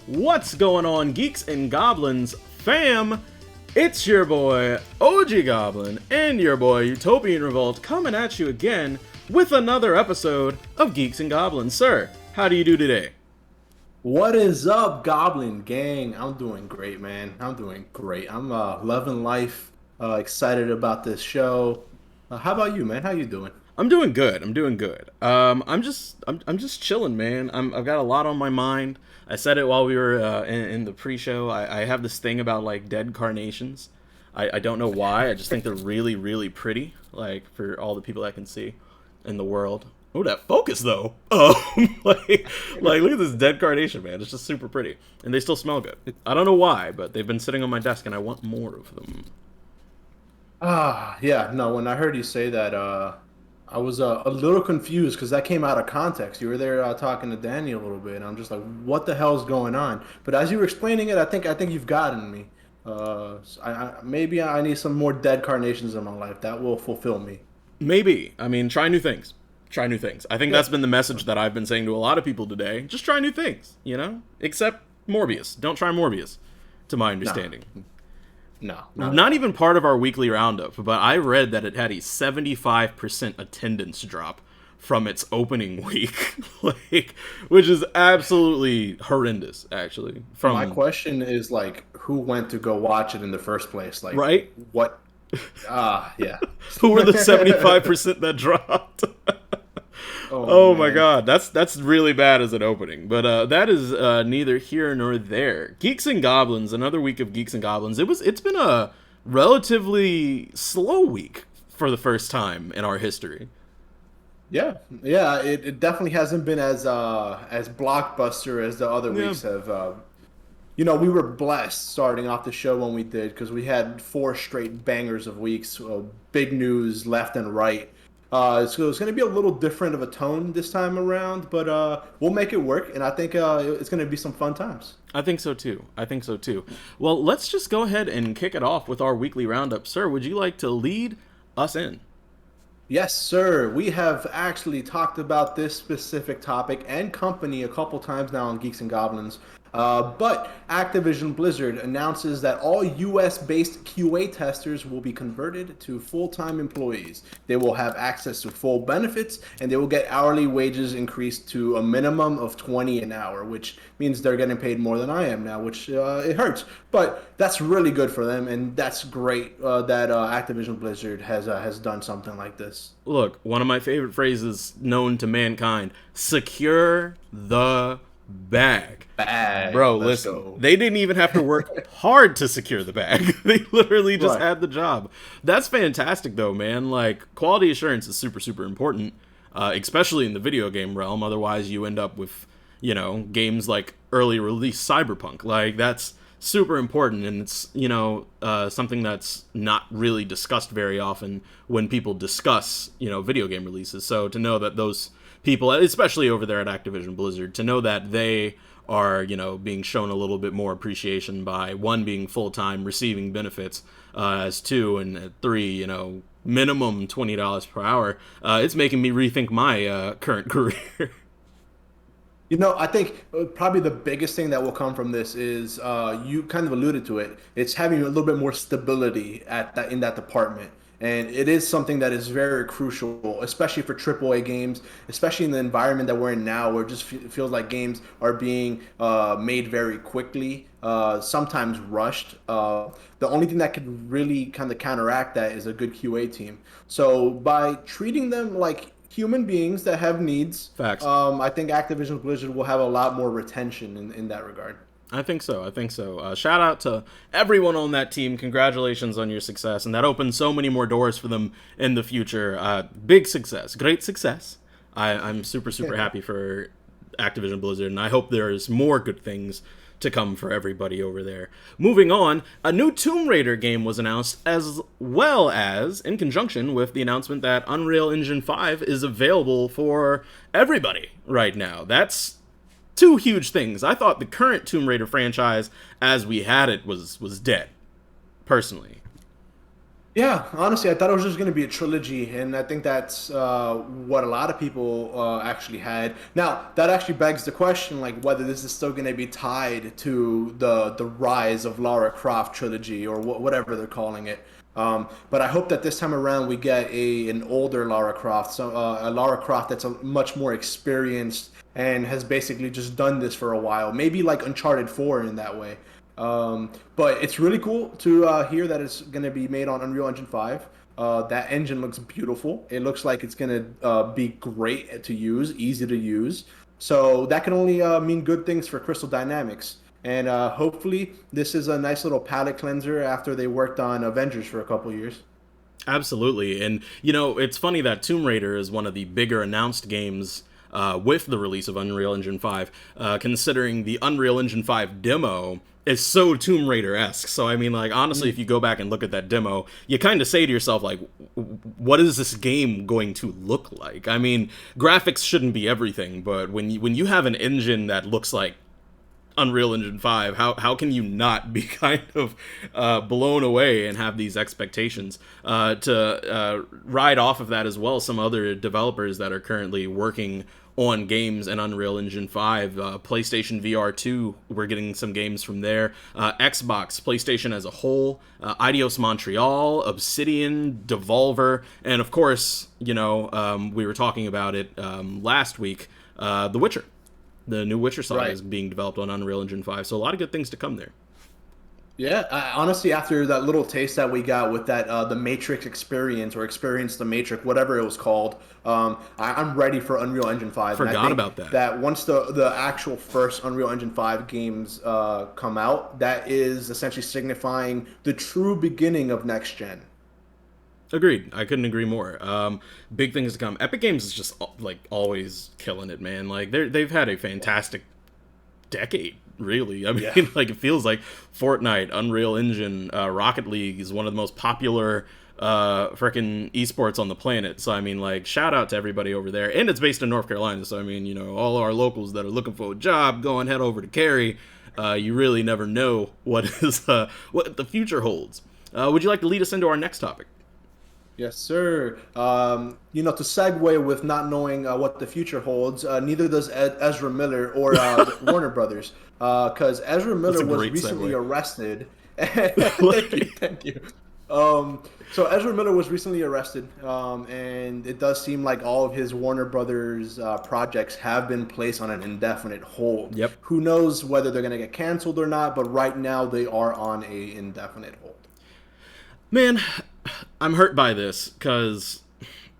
What's going on, Geeks and Goblins fam? It's your boy, OG Goblin, and your boy, Utopian Revolt, coming at you again with another episode of Geeks and Goblins. Sir, how do you do today? What is up, Goblin gang? I'm doing great, man. I'm doing great. I'm loving life. Excited about this show. How about you, man? How you doing? I'm doing good. I'm just chilling, man. I've got a lot on my mind. I said it while we were in the pre-show. I have this thing about like dead carnations. I don't know why. I just think they're really, really pretty. Like for all the people I can see in the world. Oh, that focus though. Like look at this dead carnation, man. It's just super pretty, and they still smell good. I don't know why, but they've been sitting on my desk, and I want more of them. Yeah. No, when I heard you say that, I was a little confused because that came out of context. You were there talking to Danny a little bit, and I'm just like, what the hell's going on? But as you were explaining it, I think you've gotten me. Maybe I need some more dead carnations in my life. That will fulfill me. Maybe. I mean, try new things. Try new things. I think Yeah. that's been the message that I've been saying to a lot of people today. Just try new things, you know? Except Morbius. Don't try Morbius, to my No, understanding. no, not at Not all. even part of our weekly roundup, but I read that it had a 75% attendance drop from its opening week. Like, which is absolutely horrendous, actually. My From, question is like, who went to go watch it in the first place? Like, right? what? Yeah. Who were the 75% that dropped? Oh Oh my man. god, that's really bad as an opening. But that is neither here nor there. Geeks and Goblins, another week of Geeks and Goblins. It's been a relatively slow week for the first time in our history. Yeah, yeah, it definitely hasn't been as blockbuster as the other Yeah. weeks have. We were blessed starting off the show when we did because we had four straight bangers of weeks, big news left and right. So it's going to be a little different of a tone this time around, but we'll make it work, and I think it's going to be some fun times. I think so too. I think so too. Well, let's just go ahead and kick it off with our weekly roundup. Sir, would you like to lead us in? Yes, sir. We have actually talked about this specific topic and company a couple times now on Geeks and Goblins. But Activision Blizzard announces that all US based QA testers will be converted to full time employees. They will have access to full benefits and they will get hourly wages increased to a minimum of 20 an hour, which means they're getting paid more than I am now, which it hurts. But that's really good for them, and that's great that Activision Blizzard has done something like this. Look, one of my favorite phrases known to mankind: secure the bag. Bag. Bro, Let's listen, go. they didn't even have to work hard to secure the bag. They literally just Right. had the job. That's fantastic, though, man. Like, quality assurance is super, super important, especially in the video game realm. Otherwise, you end up with, games like early release Cyberpunk. Like, that's super important, and it's, something that's not really discussed very often when people discuss, video game releases. So to know that those people, especially over there at Activision Blizzard, to know that they are, being shown a little bit more appreciation by one being full time, receiving benefits, as two, and three, minimum $20 per hour. It's making me rethink my current career. I think probably the biggest thing that will come from this is you kind of alluded to it. It's having a little bit more stability in that department, and it is something that is very crucial, especially for AAA games, especially in the environment that we're in now, where it just feels like games are being made very quickly, sometimes rushed. The only thing that could really kind of counteract that is a good QA team. So by treating them like human beings that have needs, Facts. I think Activision Blizzard will have a lot more retention in that regard. I think so. I think so. Shout out to everyone on that team. Congratulations on your success, and that opens so many more doors for them in the future. Big success, great success. I'm super, super happy for Activision Blizzard, and I hope there's more good things to come for everybody over there. Moving on, a new Tomb Raider game was announced, as well as in conjunction with the announcement that Unreal Engine 5 is available for everybody right now. That's two huge things. I thought the current Tomb Raider franchise, as we had it, was dead, personally. Yeah, honestly, I thought it was just going to be a trilogy, and I think that's what a lot of people actually had. Now, that actually begs the question, like whether this is still going to be tied to the rise of Lara Croft trilogy or whatever they're calling it. But I hope that this time around we get an older Lara Croft, so a Lara Croft that's a much more experienced and has basically just done this for a while. Maybe like Uncharted 4 in that way. But it's really cool to hear that it's going to be made on Unreal Engine 5. That engine looks beautiful. It looks like it's going to be great to use, easy to use. So that can only mean good things for Crystal Dynamics. And hopefully, this is a nice little palate cleanser after they worked on Avengers for a couple years. Absolutely. And, it's funny that Tomb Raider is one of the bigger announced games with the release of Unreal Engine 5, considering the Unreal Engine 5 demo is so Tomb Raider-esque. So, I mean, like, honestly, if you go back and look at that demo, you kind of say to yourself, like, what is this game going to look like? I mean, graphics shouldn't be everything, but when you have an engine that looks like Unreal Engine 5, how can you not be kind of blown away and have these expectations? To ride off of that as well, some other developers that are currently working on games in Unreal Engine 5, PlayStation VR 2, we're getting some games from there, Xbox, PlayStation as a whole, Eidos Montreal, Obsidian, Devolver, and of course, we were talking about it last week, The Witcher. The new Witcher saga Right. is being developed on Unreal Engine 5, so a lot of good things to come there. Yeah, honestly, after that little taste that we got with that the Matrix experience or Experience the Matrix, whatever it was called, I'm ready for Unreal Engine 5. And I Forgot think about that. that once the actual first Unreal Engine 5 games come out, that is essentially signifying the true beginning of next gen. Agreed. I couldn't agree more. Big things to come. Epic Games is just like always killing it, man. Like they've had a fantastic decade, really. I mean, Yeah. like it feels like Fortnite, Unreal Engine, Rocket League is one of the most popular freaking esports on the planet. So I mean, like shout out to everybody over there. And it's based in North Carolina, so I mean, all our locals that are looking for a job, go and head over to Cary. You really never know what the future holds. Would you like to lead us into our next topic? Yes, sir. To segue with not knowing what the future holds, neither does Ezra Miller or Warner Brothers, because Ezra That's Miller a was great recently segue. arrested. Thank you, thank you. So Ezra Miller was recently arrested, and it does seem like all of his Warner Brothers projects have been placed on an indefinite hold. Yep. Who knows whether they're going to get canceled or not? But right now they are on a indefinite hold. Man, I'm hurt by this because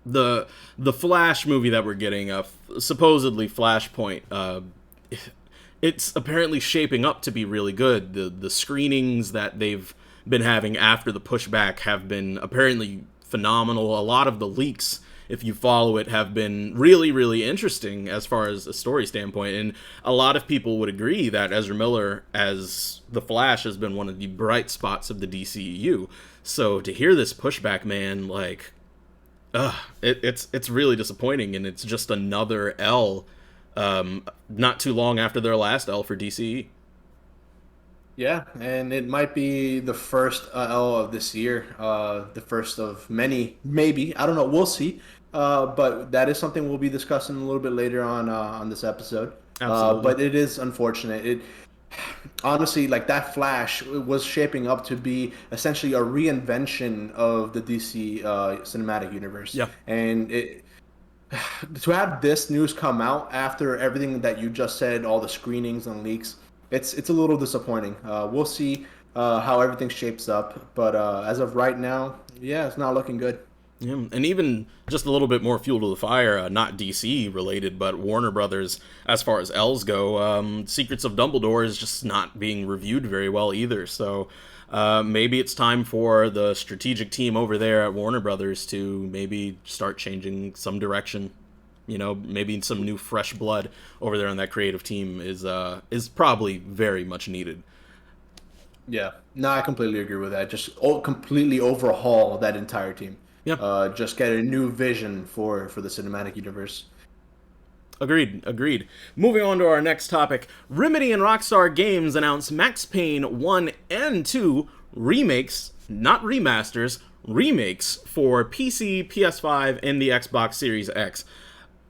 the Flash movie that we're getting, supposedly Flashpoint, it's apparently shaping up to be really good. The screenings that they've been having after the pushback have been apparently phenomenal. A lot of the leaks, if you follow it, have been really, really interesting as far as a story standpoint. And a lot of people would agree that Ezra Miller as the Flash has been one of the bright spots of the DCEU. So to hear this pushback, man, like, it's really disappointing, and it's just another L. Not too long after their last L for DCE. Yeah, and it might be the first L of this year, the first of many, maybe. I don't know. We'll see. But that is something we'll be discussing a little bit later on this episode. Absolutely. But it is unfortunate. It honestly, like that Flash was shaping up to be essentially a reinvention of the DC cinematic universe, Yeah. and it to have this news come out after everything that you just said, all the screenings and leaks, it's a little disappointing. We'll see how everything shapes up, but as of right now, yeah, it's not looking good. Yeah, and even just a little bit more fuel to the fire, not DC related, but Warner Brothers, as far as L's go, Secrets of Dumbledore is just not being reviewed very well either. So maybe it's time for the strategic team over there at Warner Brothers to maybe start changing some direction. Maybe some new fresh blood over there on that creative team is probably very much needed. Yeah, no, I completely agree with that. Just completely overhaul that entire team. Yeah. Just get a new vision for the cinematic universe. Agreed, agreed. Moving on to our next topic, Remedy and Rockstar Games announced Max Payne 1 and 2 remakes, not remasters, remakes for PC, PS5, and the Xbox Series X.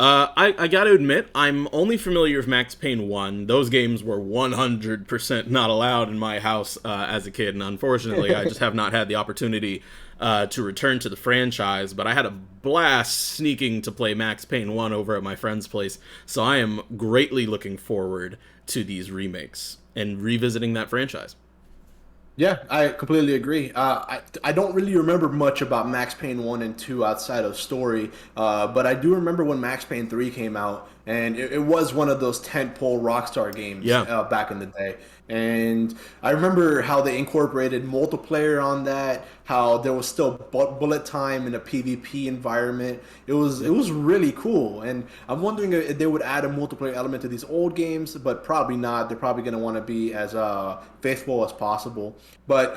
I gotta admit, I'm only familiar with Max Payne 1. Those games were 100% not allowed in my house as a kid, and unfortunately, I just have not had the opportunity to return to the franchise. But I had a blast sneaking to play Max Payne 1 over at my friend's place, so I am greatly looking forward to these remakes and revisiting that franchise. Yeah, I completely agree. I don't really remember much about Max Payne 1 and 2 outside of story, but I do remember when Max Payne 3 came out, and it was one of those tentpole Rockstar games Yeah. back in the day. And I remember how they incorporated multiplayer on that, how there was still bullet time in a PvP environment. It was really cool, and I'm wondering if they would add a multiplayer element to these old games, but probably not. They're probably going to want to be as faithful as possible. But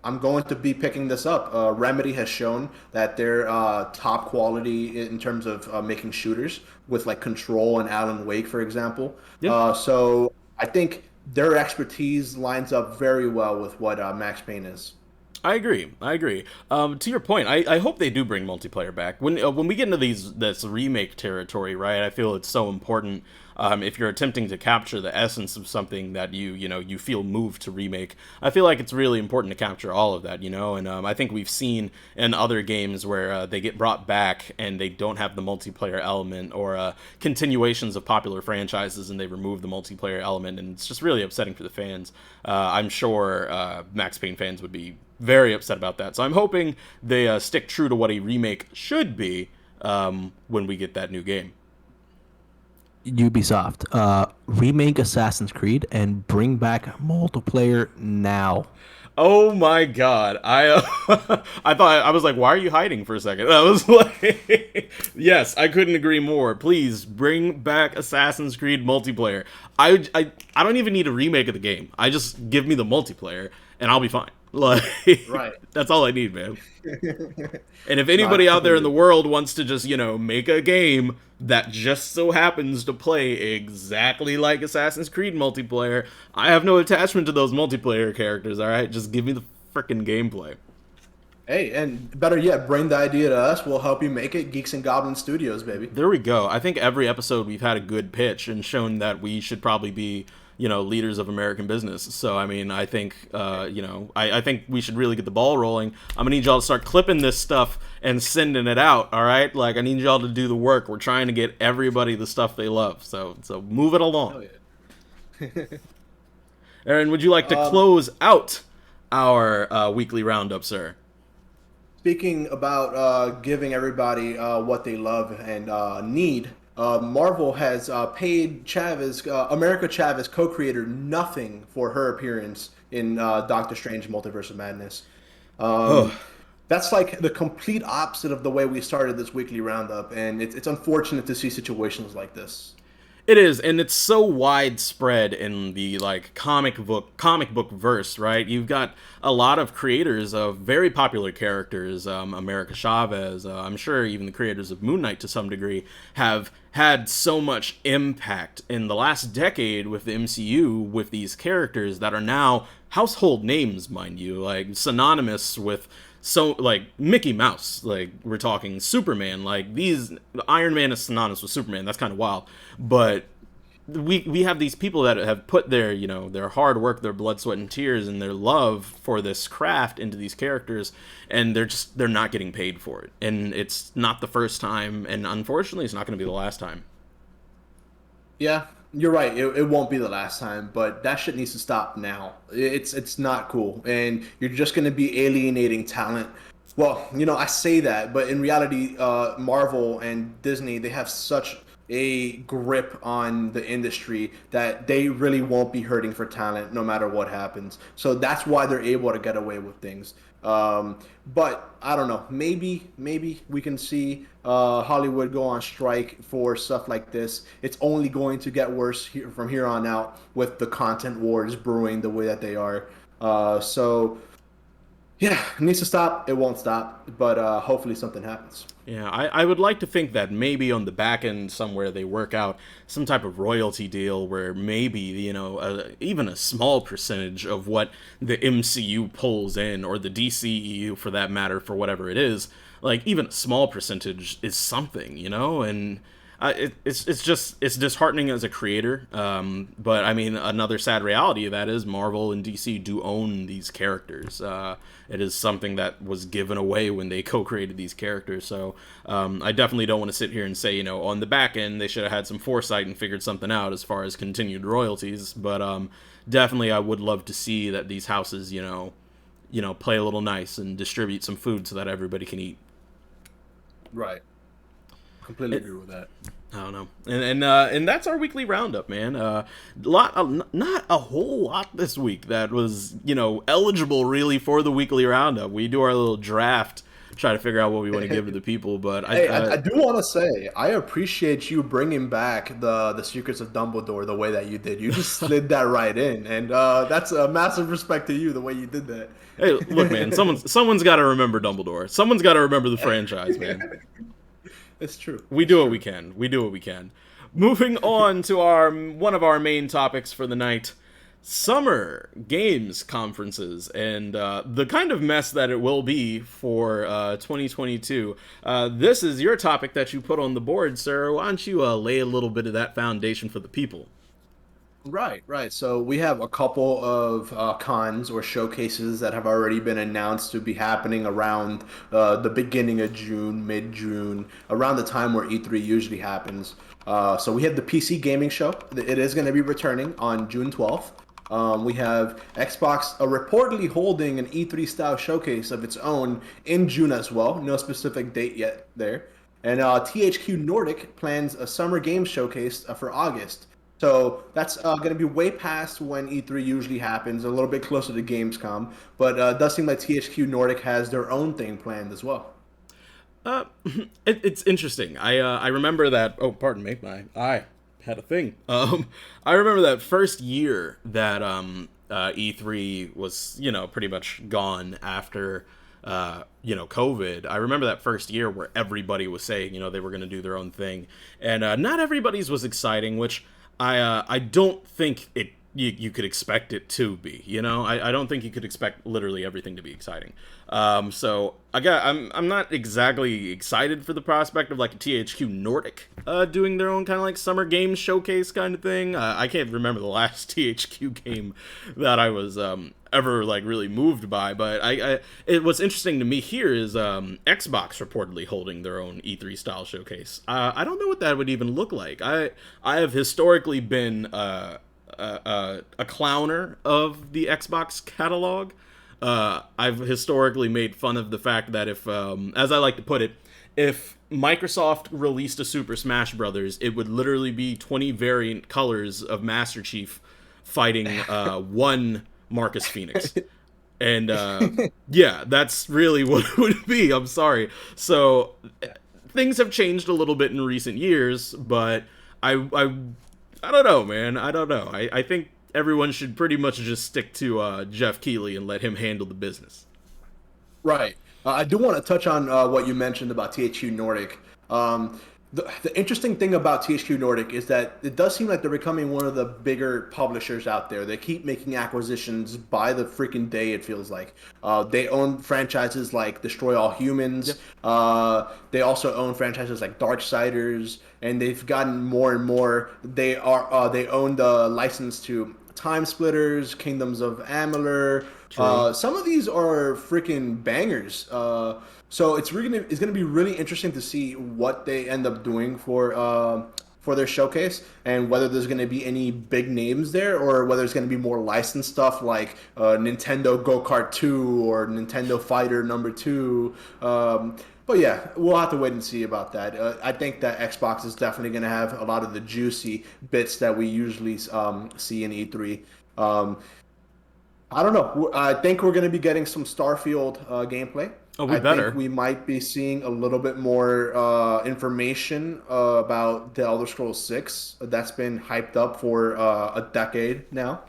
I'm going to be picking this up. Remedy has shown that they're top quality in terms of making shooters with like Control and Alan Wake, for example. Yeah. So I think their expertise lines up very well with what Max Payne is. I agree. I agree. To your point, I hope they do bring multiplayer back. When we get into this remake territory, right? I feel it's so important. If you're attempting to capture the essence of something that you feel moved to remake, I feel like it's really important to capture all of that, And I think we've seen in other games where they get brought back and they don't have the multiplayer element, or continuations of popular franchises and they remove the multiplayer element, and it's just really upsetting for the fans. I'm sure Max Payne fans would be very upset about that. So I'm hoping they stick true to what a remake should be when we get that new game. Ubisoft, remake Assassin's Creed and bring back multiplayer now. Oh my god. I was like, why are you hiding for a second? I was like, yes, I couldn't agree more. Please bring back Assassin's Creed multiplayer. I don't even need a remake of the game. I just give me the multiplayer and I'll be fine. Like, Right. that's all I need, man. And if anybody out there in the world wants to just, make a game that just so happens to play exactly like Assassin's Creed multiplayer, I have no attachment to those multiplayer characters, all right? Just give me the frickin' gameplay. Hey, and better yet, bring the idea to us. We'll help you make it. Geeks and Goblin Studios, baby. There we go. I think every episode we've had a good pitch and shown that we should probably be, leaders of American business. So, I mean, I think, I think we should really get the ball rolling. I'm going to need y'all to start clipping this stuff and sending it out, all right? Like, I need y'all to do the work. We're trying to get everybody the stuff they love. So move it along. Oh, yeah. Aaron, would you like to close out our weekly roundup, sir? Speaking about giving everybody what they love and need, Marvel has paid America Chavez, co-creator, nothing for her appearance in Doctor Strange: Multiverse of Madness. That's like the complete opposite of the way we started this weekly roundup, and it's unfortunate to see situations like this. It is, and it's so widespread in the comic book verse, right? You've got a lot of creators of very popular characters. America Chavez, I'm sure even the creators of Moon Knight to some degree have had so much impact in the last decade with the MCU with these characters that are now household names, mind you, like synonymous with Mickey Mouse, like we're talking Superman, like Iron Man is synonymous with Superman. That's kind of wild, but we have these people that have put their hard work, their blood, sweat, and tears, and their love for this craft into these characters, and they're not getting paid for it. And it's not the first time, and unfortunately, it's not going to be the last time. Yeah, you're right. It won't be the last time, but that shit needs to stop now. It's not cool, and you're just going to be alienating talent. Well, I say that, but in reality, Marvel and Disney, they have such a grip on the industry that they really won't be hurting for talent no matter what happens. So that's why they're able to get away with things. But I don't know. Maybe we can see Hollywood go on strike for stuff like this. It's only going to get worse from here on out with the content wars brewing the way that they are. So Yeah, it needs to stop. It won't stop, but hopefully something happens. Yeah, I would like to think that maybe on the back end somewhere they work out some type of royalty deal where maybe, even a small percentage of what the MCU pulls in, or the DCEU for that matter, for whatever it is, like even a small percentage is something, and it's disheartening as a creator. But I mean, another sad reality of that is Marvel and DC do own these characters. It is something that was given away when they co-created these characters. So I definitely don't want to sit here and say, on the back end they should have had some foresight and figured something out as far as continued royalties. But definitely, I would love to see that these houses, play a little nice and distribute some food so that everybody can eat. Right. Completely agree with that. I don't know, and that's our weekly roundup, man. Not a whole lot this week that was eligible really for the weekly roundup. We do our little draft, try to figure out what we want to give to the people. But I do want to say I appreciate you bringing back the Secrets of Dumbledore the way that you did. You just slid that right in, and that's a massive respect to you the way you did that. Hey, look, man, someone's got to remember Dumbledore. Someone's got to remember the franchise, man. It's true. We do what we can. We do what we can. Moving on to one of our main topics for the night, summer games conferences, and the kind of mess that it will be for 2022. This is your topic that you put on the board, sir. Why don't you lay a little bit of that foundation for the people? Right, right. So we have a couple of cons or showcases that have already been announced to be happening around the beginning of June, mid-June, around the time where E3 usually happens. So we have the PC Gaming Show. It is going to be returning on June 12th. We have Xbox reportedly holding an E3 style showcase of its own in June as well. No specific date yet there. And THQ Nordic plans a summer games showcase for August. So that's going to be way past when E3 usually happens, a little bit closer to Gamescom. But it does seem like THQ Nordic has their own thing planned as well. Uh, it's interesting. I remember that. Oh, pardon me, my eye had a thing. I remember that first year that E3 was pretty much gone after COVID. I remember that first year where everybody was saying they were going to do their own thing, and not everybody's was exciting, which I don't think you could expect it to be. I don't think you could expect literally everything to be exciting. So I'm not exactly excited for the prospect of like a THQ Nordic doing their own kind of like summer games showcase kind of thing. I can't remember the last THQ game that I was ever like really moved by, but what's interesting to me here is Xbox reportedly holding their own E3 style showcase. I don't know what that would even look like. I have historically been a clowner of the Xbox catalog. I've historically made fun of the fact that if, as I like to put it, if Microsoft released a Super Smash Brothers, it would literally be 20 variant colors of Master Chief fighting one Marcus Phoenix. And yeah, that's really what it would be. I'm sorry. So things have changed a little bit in recent years, but I don't know, man. I don't know. I think everyone should pretty much just stick to Jeff Keighley and let him handle the business. Right. I do want to touch on what you mentioned about THQ Nordic. The interesting thing about THQ Nordic is that it does seem like they're becoming one of the bigger publishers out there. They keep making acquisitions by the freaking day, it feels like. They own franchises like Destroy All Humans. Yep. They also own franchises like Darksiders, and they've gotten more and more. They own the license to Time Splitters, Kingdoms of Amalur. Some of these are freaking bangers. So it's gonna be really interesting to see what they end up doing for their showcase, and whether there's gonna be any big names there, or whether it's gonna be more licensed stuff like Nintendo Go Kart 2 or Nintendo Fighter Number 2. But yeah, we'll have to wait and see about that. I think that Xbox is definitely going to have a lot of the juicy bits that we usually see in E3. I don't know. I think we're going to be getting some Starfield gameplay. Oh, we I better. think we might be seeing a little bit more information about The Elder Scrolls 6. That's been hyped up for a decade now.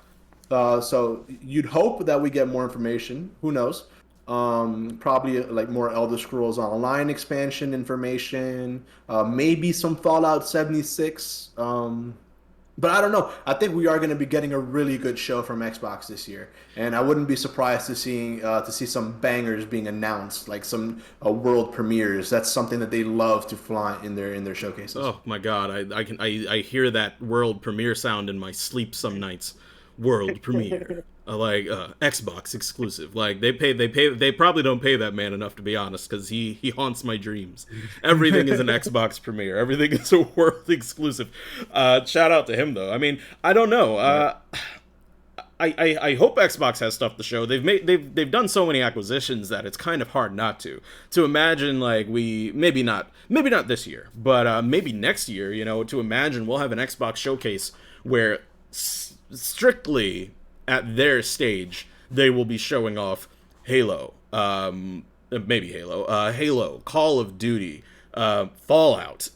So you'd hope that we get more information. Who knows? Probably like more Elder Scrolls Online expansion information, maybe some Fallout 76. But I don't know. I think we are going to be getting a really good show from Xbox this year, and I wouldn't be surprised to see some bangers being announced, like some world premieres. That's something that they love to flaunt in their showcases. Oh my god, I hear that world premiere sound in my sleep some nights. World premiere. Xbox exclusive. Like they probably don't pay that man enough, to be honest, because he haunts my dreams. Everything is an Xbox premiere. Everything is a world exclusive. Shout out to him though. I mean, I don't know. I hope Xbox has stuff to show. They've done so many acquisitions that it's kind of hard not to imagine, like, we maybe not this year, but maybe next year, to imagine we'll have an Xbox showcase where strictly at their stage they will be showing off Halo, maybe Halo, Call of Duty, Fallout.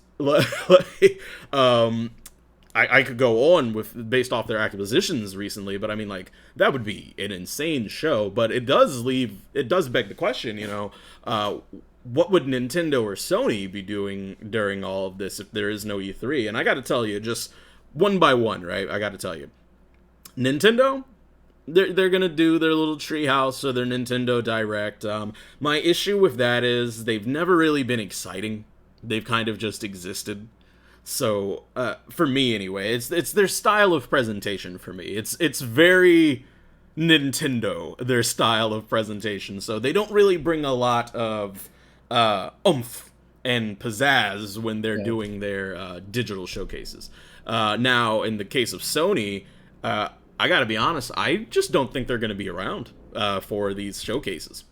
I could go on with based off their acquisitions recently, but I mean, like, that would be an insane show. But it does beg the question, what would Nintendo or Sony be doing during all of this if there is no E3? And I got to tell you, just one by one, right? I got to tell you, Nintendo, they're gonna do their little treehouse or their Nintendo Direct. My issue with that is they've never really been exciting. They've kind of just existed. So, for me anyway, it's their style of presentation for me. It's very Nintendo, their style of presentation. So they don't really bring a lot of oomph and pizzazz when they're doing their digital showcases. Now, in the case of Sony, I gotta be honest, I just don't think they're gonna be around for these showcases.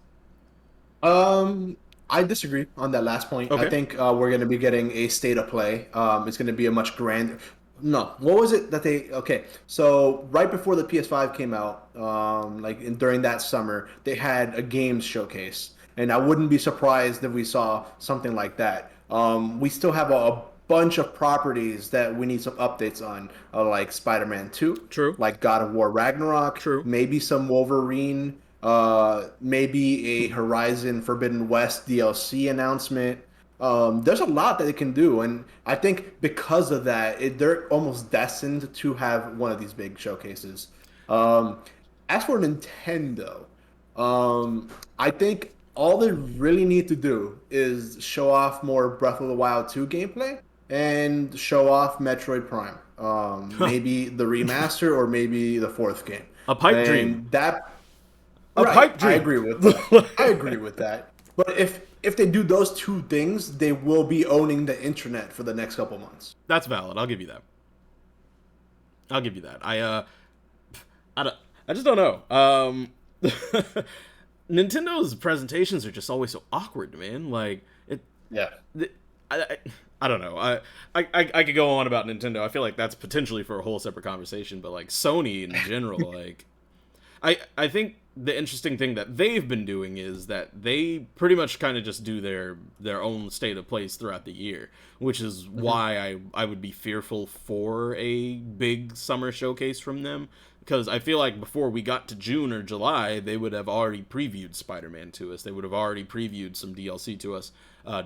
I disagree on that last point. Okay. I think we're going to be getting a state of play. It's going to be a much grander. No, what was it that they? Okay, so right before the PS5 came out, during that summer, they had a games showcase, and I wouldn't be surprised if we saw something like that. We still have a bunch of properties that we need some updates on, like Spider-Man 2, True. like God of War Ragnarok, True. maybe some Wolverine, maybe a Horizon Forbidden West DLC announcement. There's a lot that they can do, and I think because of that, they're almost destined to have one of these big showcases. Um, as for Nintendo, I think all they really need to do is show off more Breath of the Wild 2 gameplay and show off Metroid Prime. Maybe the remaster or maybe the fourth game. A pipe And dream. that A Right, pipe dream. I agree with that. I agree with that. But if they do those two things, they will be owning the internet for the next couple months. That's valid. I'll give you that. I'll give you that. I just don't know. Nintendo's presentations are just always so awkward, man. Like it. Yeah. I don't know. I could go on about Nintendo. I feel like that's potentially for a whole separate conversation. But like Sony in general, like I think the interesting thing that they've been doing is that they pretty much kind of just do their own state of plays throughout the year, which is why I would be fearful for a big summer showcase from them, because I feel like before we got to June or July, they would have already previewed Spider-Man to us. They would have already previewed some DLC to us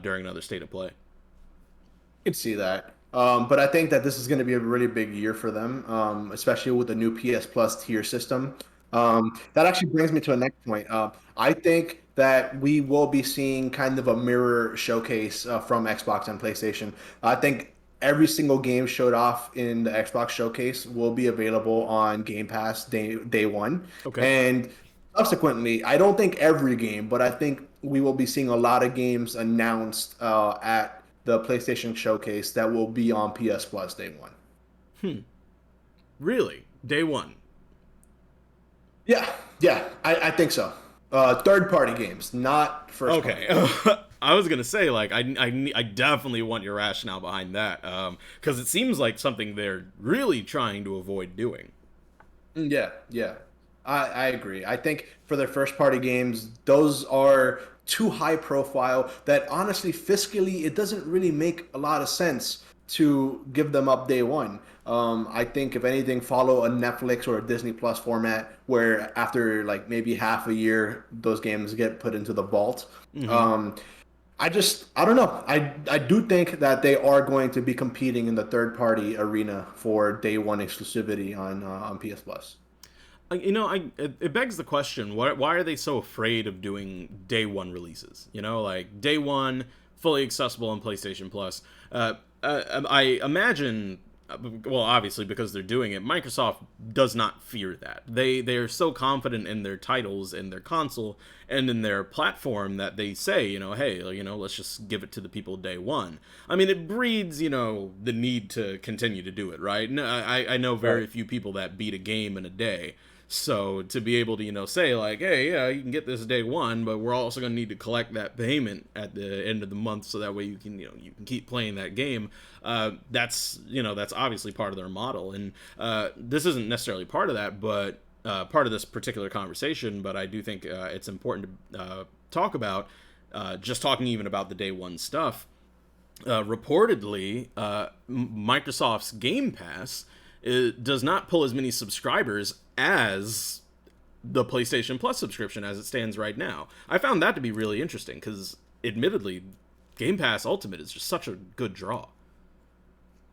during another state of play. I could see that. But I think that this is going to be a really big year for them, especially with the new PS Plus tier system. That actually brings me to a next point. I think that we will be seeing kind of a mirror showcase from Xbox and PlayStation. I think every single game showed off in the Xbox showcase will be available on Game Pass day one. Okay. And subsequently, I don't think every game, but I think we will be seeing a lot of games announced at the PlayStation showcase that will be on PS Plus day one. Really? Day one? Yeah, I think so. Third-party games, not first-party. Okay. I was gonna say, like, I definitely want your rationale behind that, because it seems like something they're really trying to avoid doing. Yeah. I agree. I think for their first-party games, those are too high profile that honestly, fiscally, it doesn't really make a lot of sense to give them up day one. I think if anything, follow a Netflix or a Disney Plus format where after like maybe half a year, those games get put into the vault. Hmm. Um, I don't know. I do think that they are going to be competing in the third party arena for day one exclusivity on PS Plus. It begs the question: why are they so afraid of doing day one releases? Like day one, fully accessible on PlayStation Plus. I imagine, well, obviously because they're doing it, Microsoft does not fear that. They're so confident in their titles and their console and in their platform that they say, hey, let's just give it to the people day one. I mean, it breeds, the need to continue to do it, right? No, I know very few people that beat a game in a day. So to be able to, say like, hey, yeah, you can get this day one, but we're also going to need to collect that payment at the end of the month, so that way you can, you can keep playing that game. That's obviously part of their model, and this isn't necessarily part of that, but part of this particular conversation. But I do think it's important to talk about, just talking even about the day one stuff. Reportedly, Microsoft's Game Pass does not pull as many subscribers as the PlayStation Plus subscription as it stands right now. I found that to be really interesting because, admittedly, Game Pass Ultimate is just such a good draw.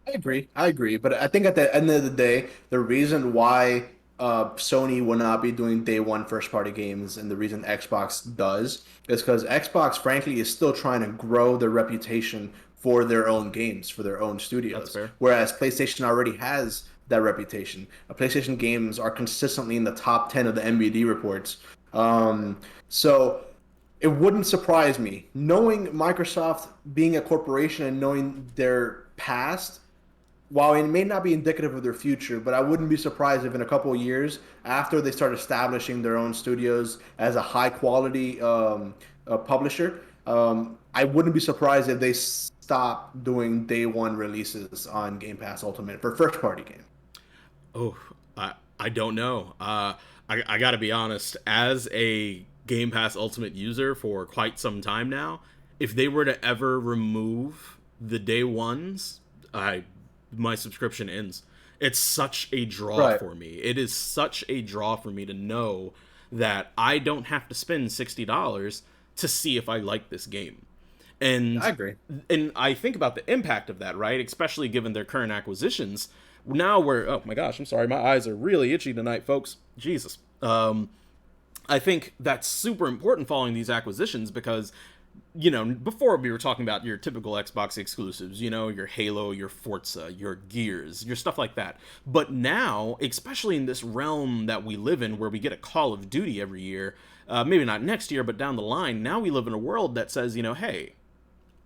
I agree. But I think at the end of the day, the reason why Sony will not be doing day one first party games and the reason Xbox does is because Xbox, frankly, is still trying to grow their reputation for their own games, for their own That's studios. fair. Whereas PlayStation already has that reputation. PlayStation games are consistently in the top 10 of the NBD reports. So it wouldn't surprise me, knowing Microsoft being a corporation and knowing their past, while it may not be indicative of their future, but I wouldn't be surprised if in a couple of years, after they start establishing their own studios as a high quality publisher, I wouldn't be surprised if they stop doing day one releases on Game Pass Ultimate for first party games. Oh, I don't know. I got to be honest. As a Game Pass Ultimate user for quite some time now, if they were to ever remove the day ones, my subscription ends. It's such a draw Right. for me. It is such a draw for me to know that I don't have to spend $60 to see if I like this game. And I agree. and I think about the impact of that, right? Especially given their current acquisitions. Now we're, oh my gosh, I'm sorry, my eyes are really itchy tonight, folks. Jesus. I think that's super important following these acquisitions because, before we were talking about your typical Xbox exclusives, your Halo, your Forza, your Gears, your stuff like that. But now, especially in this realm that we live in where we get a Call of Duty every year, maybe not next year, but down the line, now we live in a world that says, hey,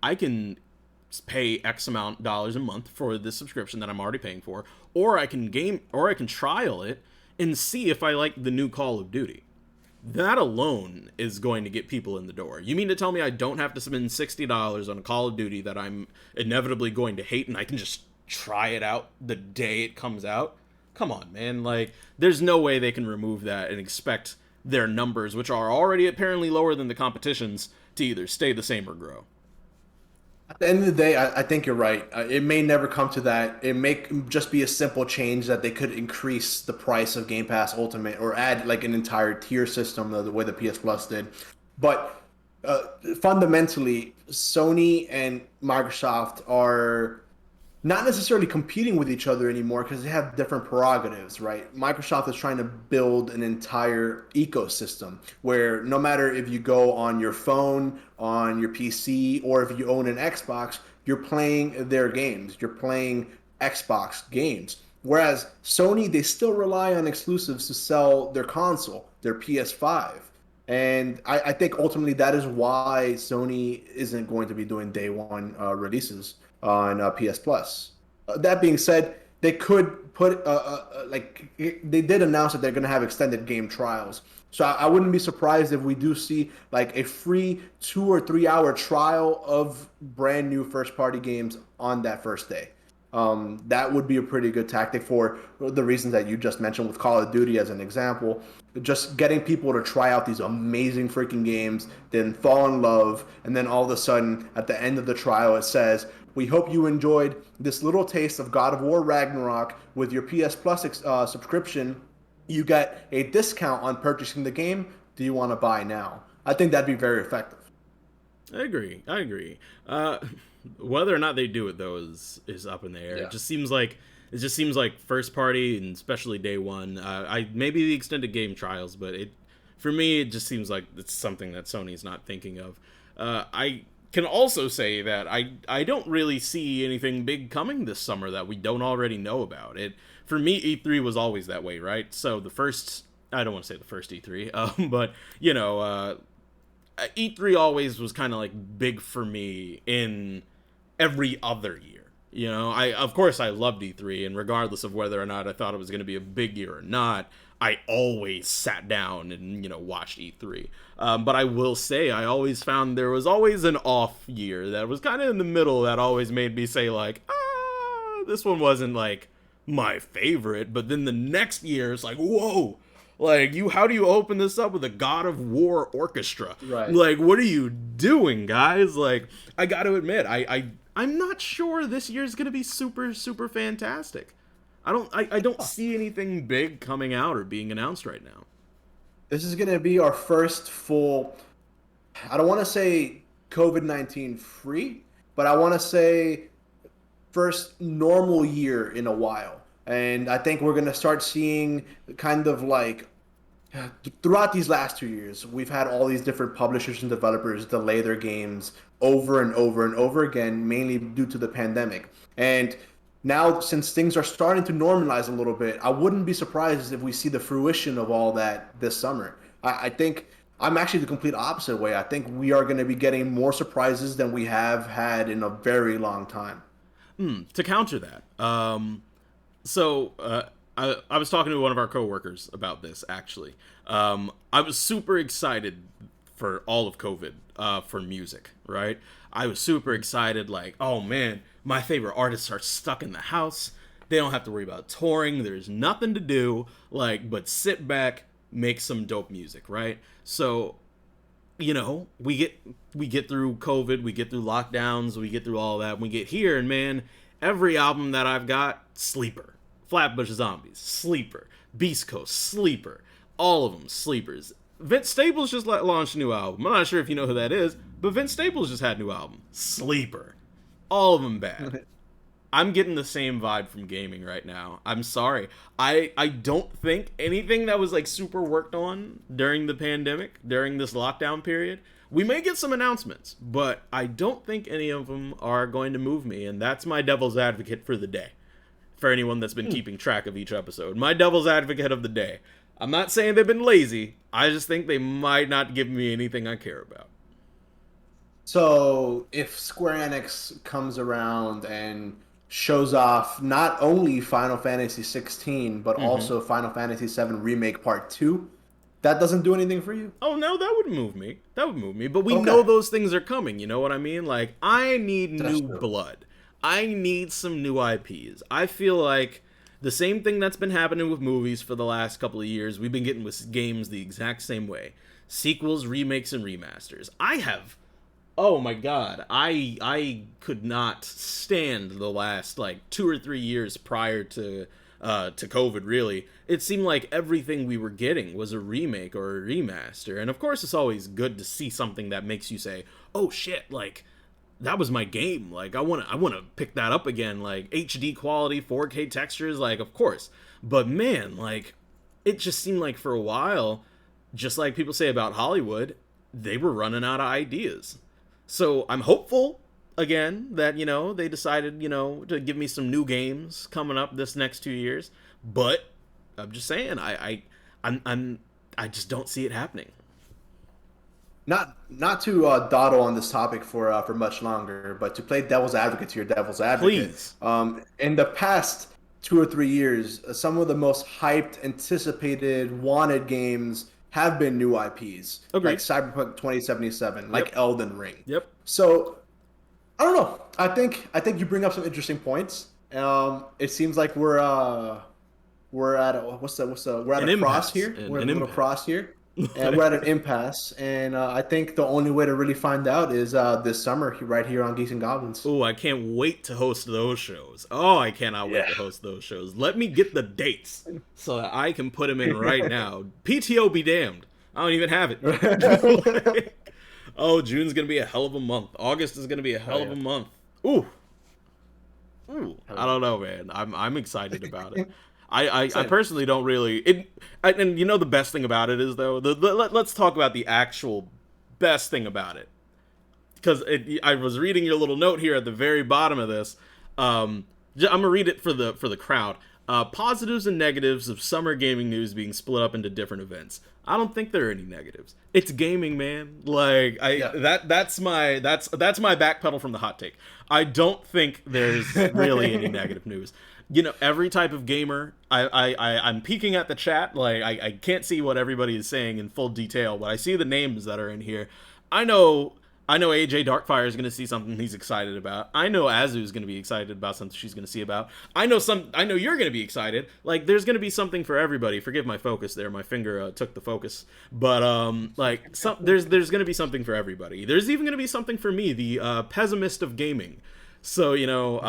I can pay X amount dollars a month for this subscription that I'm already paying for, or I can trial it and see if I like the new Call of Duty. That alone is going to get people in the door. You mean to tell me I don't have to spend $60 on a Call of Duty that I'm inevitably going to hate and I can just try it out the day it comes out? Come on, man. Like, there's no way they can remove that and expect their numbers, which are already apparently lower than the competition's, to either stay the same or grow. At the end of the day, I think you're right. It may never come to that. It may just be a simple change that they could increase the price of Game Pass Ultimate or add like an entire tier system the way the PS Plus did. But fundamentally, Sony and Microsoft are not necessarily competing with each other anymore because they have different prerogatives, right? Microsoft is trying to build an entire ecosystem where no matter if you go on your phone, on your PC, or if you own an Xbox, you're playing their games. You're playing Xbox games. Whereas Sony, they still rely on exclusives to sell their console, their PS5. And I think ultimately that is why Sony isn't going to be doing day one releases on PS Plus. That being said, they could put like they did announce that they're going to have extended game trials. So I wouldn't be surprised if we do see like a free 2 or 3 hour trial of brand new first party games on that first day. That would be a pretty good tactic for the reasons that you just mentioned with Call of Duty as an example. Just getting people to try out these amazing freaking games, then fall in love, and then all of a sudden at the end of the trial it says, We hope you enjoyed this little taste of God of War Ragnarok. With your PS Plus subscription, you get a discount on purchasing the game. Do you want to buy now? I think that'd be very effective. I agree. I agree. Whether or not they do it though is up in the air. Yeah. It just seems like first party, and especially day one. I maybe the extended game trials, but for me it just seems like it's something that Sony's not thinking of. I can also say that I don't really see anything big coming this summer that we don't already know about. It for me, E3 was always that way, right? So the first, I don't want to say the first E3, but you know. E3 always was kind of like big for me in every other year. You know, of course I loved E3, and regardless of whether or not I thought it was going to be a big year or not, I always sat down and, you know, watched E3. But I will say I always found there was always an off year that was kind of in the middle that always made me say like, this one wasn't like my favorite, but then the next year it's like, whoa. Like, how do you open this up with a God of War orchestra? Right. Like, what are you doing, guys? Like, I got to admit, I'm not sure this year's gonna be super, super fantastic. I don't see anything big coming out or being announced right now. This is going to be our first full, I don't want to say COVID-19 free, but I want to say first normal year in a while. And I think we're going to start seeing kind of like throughout these last 2 years, we've had all these different publishers and developers delay their games over and over and over again, mainly due to the pandemic. And now, since things are starting to normalize a little bit, I wouldn't be surprised if we see the fruition of all that this summer. I think I'm actually the complete opposite way. I think we are going to be getting more surprises than we have had in a very long time. To counter that, So I was talking to one of our coworkers about this, actually. I was super excited for all of COVID for music, right? I was super excited, like, oh man, my favorite artists are stuck in the house. They don't have to worry about touring. There's nothing to do, like, but sit back, make some dope music, right? So, you know, we get through COVID, we get through lockdowns, we get through all that, and we get here, and man, every album that I've got, sleeper. Flatbush Zombies, sleeper. Beast Coast, sleeper. All of them, sleepers. Vince Staples just launched a new album. I'm not sure if you know who that is, but Vince Staples just had a new album. Sleeper. All of them bad. I'm getting the same vibe from gaming right now. I'm sorry. I don't think anything that was like super worked on during the pandemic, during this lockdown period, we may get some announcements, but I don't think any of them are going to move me, and that's my devil's advocate for the day. For anyone that's been keeping track of each episode. My devil's advocate of the day. I'm not saying they've been lazy. I just think they might not give me anything I care about. So if Square Enix comes around and shows off not only Final Fantasy 16, but also Final Fantasy 7 Remake Part 2, that doesn't do anything for you? Oh, no, that would move me. That would move me. But we know those things are coming. You know what I mean? Like, I need new blood. I need some new IPs. I feel like the same thing that's been happening with movies for the last couple of years, we've been getting with games the exact same way. Sequels, remakes, and remasters. Oh my god, I could not stand the last, like, 2 or 3 years prior to COVID, really. It seemed like everything we were getting was a remake or a remaster. And of course, it's always good to see something that makes you say, oh shit, like, that was my game. Like, I want to pick that up again. Like, HD quality, 4K textures, like, of course. But man, like, it just seemed like for a while, just like people say about Hollywood, they were running out of ideas. So I'm hopeful again that, you know, they decided, you know, to give me some new games coming up this next 2 years. But I'm just saying, I just don't see it happening. Not to dawdle on this topic for much longer, but to play devil's advocate to your devil's advocate. Please. In the past 2 or 3 years, some of the most hyped, anticipated, wanted games have been new IPs. Agreed. Like Cyberpunk 2077, like Elden Ring. Yep. So I don't know. I think you bring up some interesting points. It seems like we're at a cross here. We're at a little cross here. and we're at an impasse. And I think the only way to really find out is this summer, right here on Geeks and Goblins. Oh, I can't wait to host those shows. Oh, I cannot wait Yeah. to host those shows. Let me get the dates so that I can put them in right now. PTO be damned. I don't even have it. Like, oh, June's gonna be a hell of a month. August is gonna be a hell of a month. Ooh, ooh. I don't know, man. I'm excited about it. I personally don't really. And you know the best thing about it is though. Let's talk about the actual best thing about it. Because I was reading your little note here at the very bottom of this. I'm gonna read it for the crowd. Positives and negatives of summer gaming news being split up into different events. I don't think there are any negatives. It's gaming, man. Like that's my backpedal from the hot take. I don't think there's really any negative news. You know, every type of gamer. I'm peeking at the chat. Like I can't see what everybody is saying in full detail, but I see the names that are in here. I know AJ Darkfire is going to see something he's excited about. I know Azu is going to be excited about something she's going to see about. I know you're going to be excited. Like there's going to be something for everybody. Forgive my focus there. My finger took the focus. But there's going to be something for everybody. There's even going to be something for me, the pessimist of gaming. So, you know,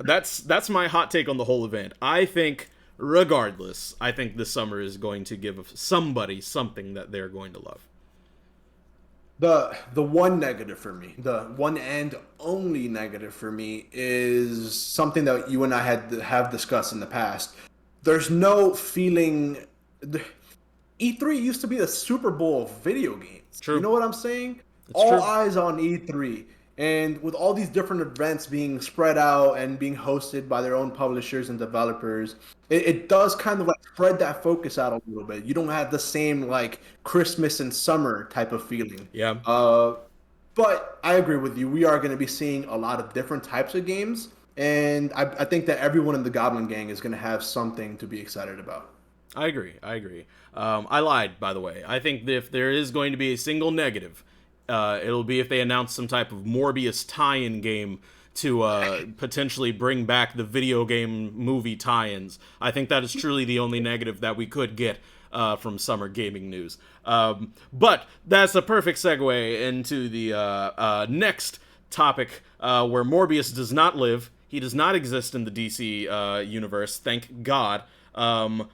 that's my hot take on the whole event. I think regardless, I think this summer is going to give somebody something that they're going to love. The one negative for me, the one and only negative for me, is something that you and I have discussed in the past. There's no feeling. E3 used to be the Super Bowl of video games. True. You know what I'm saying? It's all true. eyes on E3. And with all these different events being spread out and being hosted by their own publishers and developers, it does kind of like spread that focus out a little bit. You don't have the same like Christmas and summer type of feeling. Yeah. But I agree with you. We are going to be seeing a lot of different types of games. And I think that everyone in the Goblin Gang is going to have something to be excited about. I agree. I lied, by the way. I think that if there is going to be a single negative, it'll be if they announce some type of Morbius tie-in game to potentially bring back the video game movie tie-ins. I think that is truly the only negative that we could get from summer gaming news. But that's a perfect segue into the next topic where Morbius does not live. He does not exist in the DC universe, thank God. I'm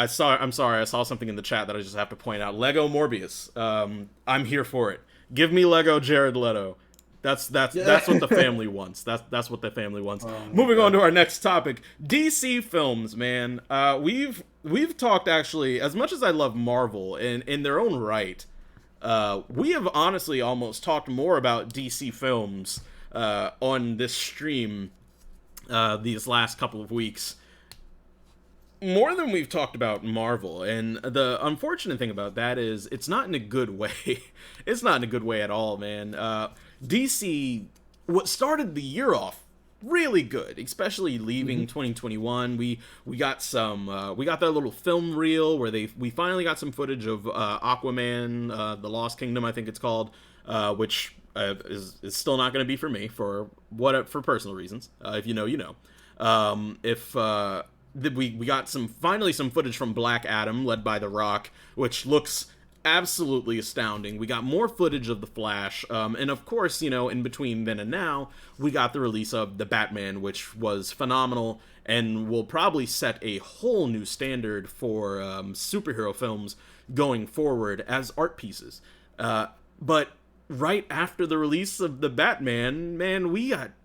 sorry, I saw something in the chat that I just have to point out. Lego Morbius. I'm here for it. Give me Lego Jared Leto. That's what the family wants. That's what the family wants. Moving on to our next topic, DC films, man. We've talked actually, as much as I love Marvel in their own right, we have honestly almost talked more about DC films on this stream these last couple of weeks. More than we've talked about Marvel, and the unfortunate thing about that is it's not in a good way. It's not in a good way at all, man. DC, what started the year off really good, especially leaving 2021. We got some we got that little film reel where we finally got some footage of Aquaman, the Lost Kingdom, I think it's called, which is still not going to be for me for personal reasons. If you know, you know. We got finally some footage from Black Adam, led by The Rock, which looks absolutely astounding. We got more footage of The Flash, and of course, you know, in between then and now, we got the release of The Batman, which was phenomenal, and will probably set a whole new standard for superhero films going forward as art pieces. But right after the release of The Batman, man,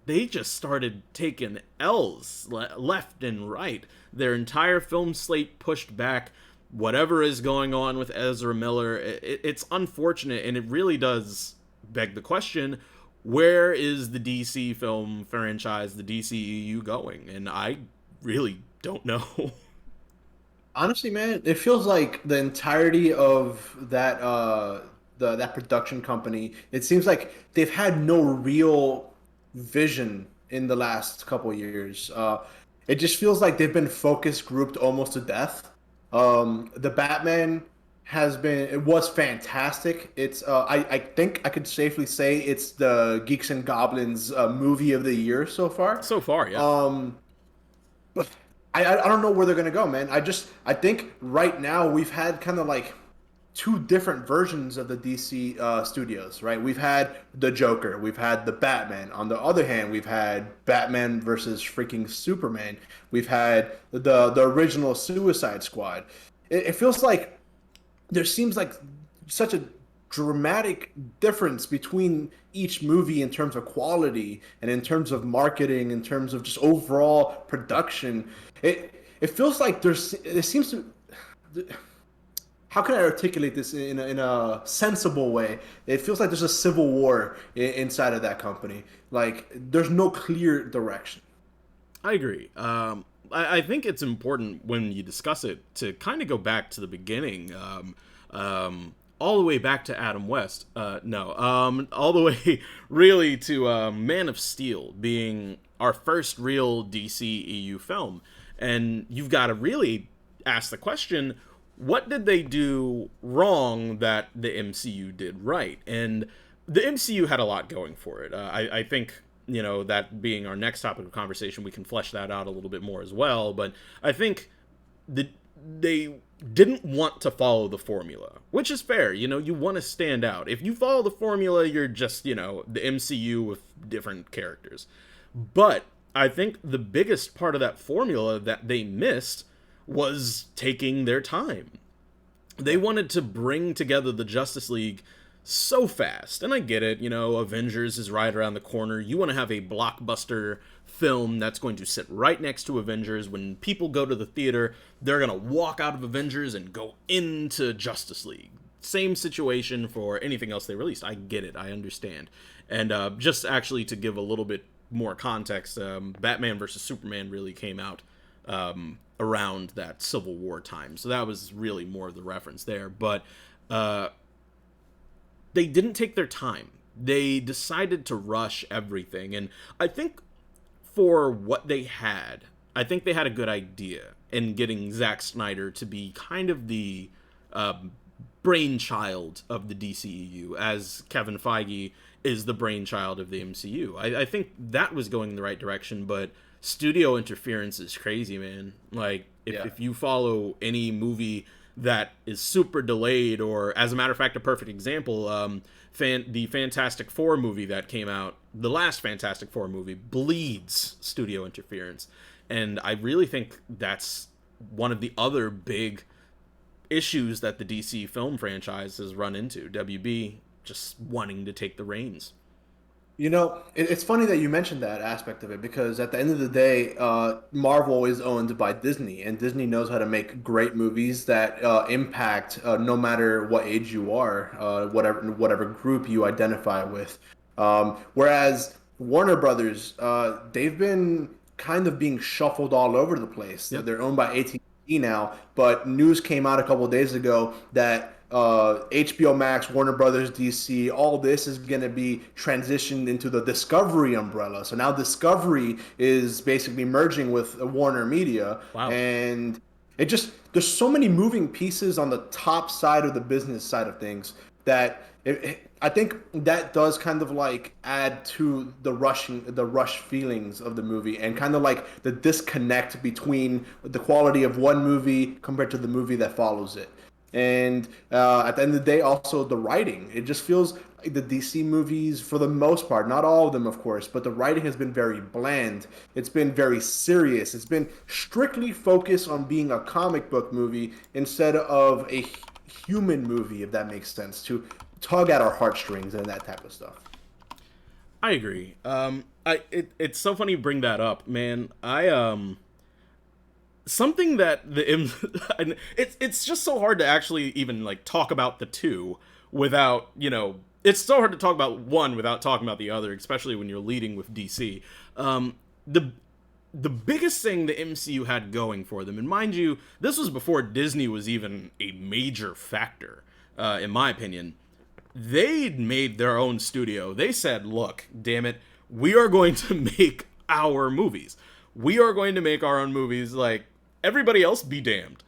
they just started taking L's left and right. Their entire film slate pushed back. Whatever is going on with Ezra Miller, it's unfortunate, and it really does beg the question, where is the DC film franchise, the DCEU going? And I really don't know. Honestly, man, it feels like the entirety of that that production company, it seems like they've had no real vision in the last couple of years. It just feels like they've been focus grouped almost to death. The Batman was fantastic. It's I think I could safely say it's the Geeks and Goblins movie of the year so far. So far, yeah. But I don't know where they're gonna go, man. I think right now we've had kind of like two different versions of the DC studios, right? We've had the Joker, we've had the Batman. On the other hand, we've had Batman versus freaking Superman. We've had the original Suicide Squad. It feels like there seems like such a dramatic difference between each movie in terms of quality and in terms of marketing, in terms of just overall production. It feels like there seems to, how can I articulate this in a sensible way? It feels like there's a civil war inside of that company. Like there's no clear direction. I agree. I think it's important when you discuss it to kind of go back to the beginning, all the way back to Adam West. All the way really to Man of Steel being our first real DC EU film. And you've got to really ask the question, what did they do wrong that the MCU did right? And the MCU had a lot going for it. I think, that being our next topic of conversation, we can flesh that out a little bit more as well. But I think they didn't want to follow the formula, which is fair. You want to stand out. If you follow the formula, you're just, the MCU with different characters. But I think the biggest part of that formula that they missed was taking their time. They wanted to bring together the Justice League so fast. And I get it, Avengers is right around the corner. You want to have a blockbuster film that's going to sit right next to Avengers. When people go to the theater, they're going to walk out of Avengers and go into Justice League. Same situation for anything else they released. I get it. I understand. And just actually to give a little bit more context, Batman versus Superman really came out around that Civil War time. So that was really more of the reference there. But they didn't take their time. They decided to rush everything. And I think for what they had, I think they had a good idea in getting Zack Snyder to be kind of the brainchild of the DCEU, as Kevin Feige is the brainchild of the MCU. I think that was going in the right direction, but studio interference is crazy, man. Like, if you follow any movie that is super delayed, or as a matter of fact, a perfect example, the Fantastic Four movie that came out, the last Fantastic Four movie, bleeds studio interference. And I really think that's one of the other big issues that the DC film franchise has run into. WB just wanting to take the reins. It's funny that you mentioned that aspect of it, because at the end of the day, Marvel is owned by Disney, and Disney knows how to make great movies that impact no matter what age you are, whatever group you identify with. Whereas Warner Brothers, they've been kind of being shuffled all over the place. Yep. They're owned by AT&T now, but news came out a couple of days ago that HBO Max, Warner Brothers, DC, all this is going to be transitioned into the Discovery umbrella. So now Discovery is basically merging with Warner Media. Wow. And there's so many moving pieces on the top side of the business side of things that I think that does kind of like add to the rush feelings of the movie, and kind of like the disconnect between the quality of one movie compared to the movie that follows it. And at the end of the day, also the writing. It just feels like the DC movies, for the most part, not all of them, of course, but the writing has been very bland. It's been very serious. It's been strictly focused on being a comic book movie instead of a human movie, if that makes sense, to tug at our heartstrings and that type of stuff. I agree. It's so funny you bring that up, man. Something that it's just so hard to actually even like talk about the two without, it's so hard to talk about one without talking about the other, especially when you're leading with DC. The biggest thing the MCU had going for them, and mind you, this was before Disney was even a major factor, in my opinion. They'd made their own studio. They said, look, damn it, we are going to make our movies. We are going to make our own movies. Like, everybody else be damned.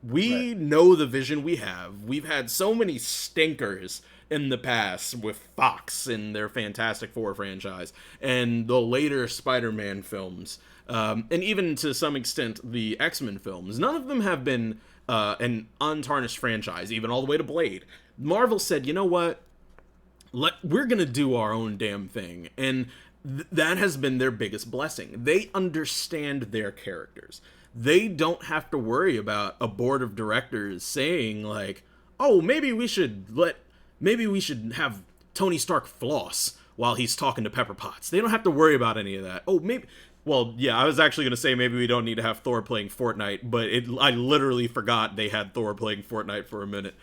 We know the vision we have. We've had so many stinkers in the past with Fox and their Fantastic Four franchise and the later Spider-Man films, and even to some extent the X-Men films. None of them have been an untarnished franchise, even all the way to Blade. Marvel said, you know what? We're gonna do our own damn thing, and that has been their biggest blessing. They understand their characters. They don't have to worry about a board of directors saying like, "Oh, maybe we should have Tony Stark floss while he's talking to Pepper Potts." They don't have to worry about any of that. Oh, maybe. Well, yeah, I was actually gonna say maybe we don't need to have Thor playing Fortnite, but I literally forgot they had Thor playing Fortnite for a minute.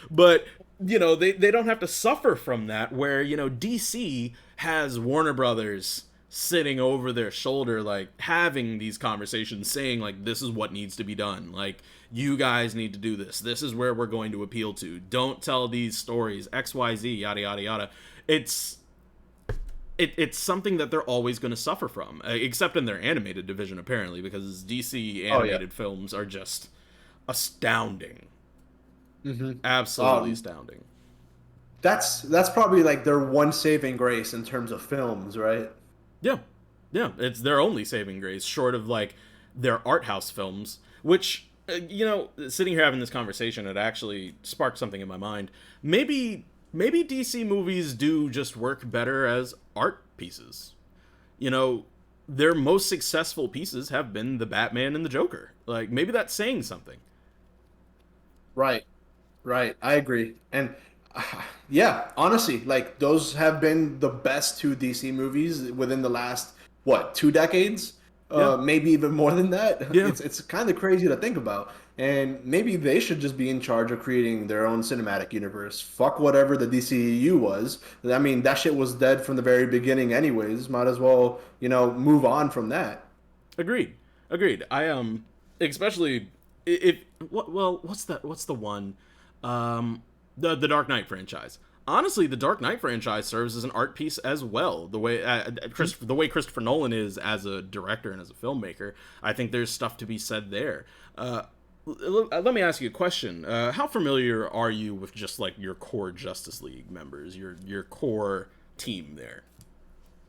But they don't have to suffer from that. Where DC has Warner Brothers sitting over their shoulder, like having these conversations, saying like, this is what needs to be done, like you guys need to do this is where we're going to appeal to, don't tell these stories XYZ, yada yada yada. It's something that they're always going to suffer from, except in their animated division apparently, because DC animated films are just astounding. Absolutely astounding. That's probably like their one saving grace in terms of films, right? Yeah, it's their only saving grace, short of like their art house films, which sitting here having this conversation, it actually sparked something in my mind. Maybe DC movies do just work better as art pieces. Their most successful pieces have been the Batman and the Joker. Like, maybe that's saying something. Right, I agree. And yeah, honestly, like those have been the best two DC movies within the last, what, 2 decades? Maybe even more than that. Yeah. It's kind of crazy to think about. And maybe they should just be in charge of creating their own cinematic universe. Fuck whatever the DCEU was. I mean, that shit was dead from the very beginning anyways. Might as well, move on from that. Agreed. I especially if what's the one? The Dark Knight franchise. Honestly, the Dark Knight franchise serves as an art piece as well. The way Christopher Nolan is as a director and as a filmmaker, I think there's stuff to be said there. Let me ask you a question. How familiar are you with just like your core Justice League members, your core team there?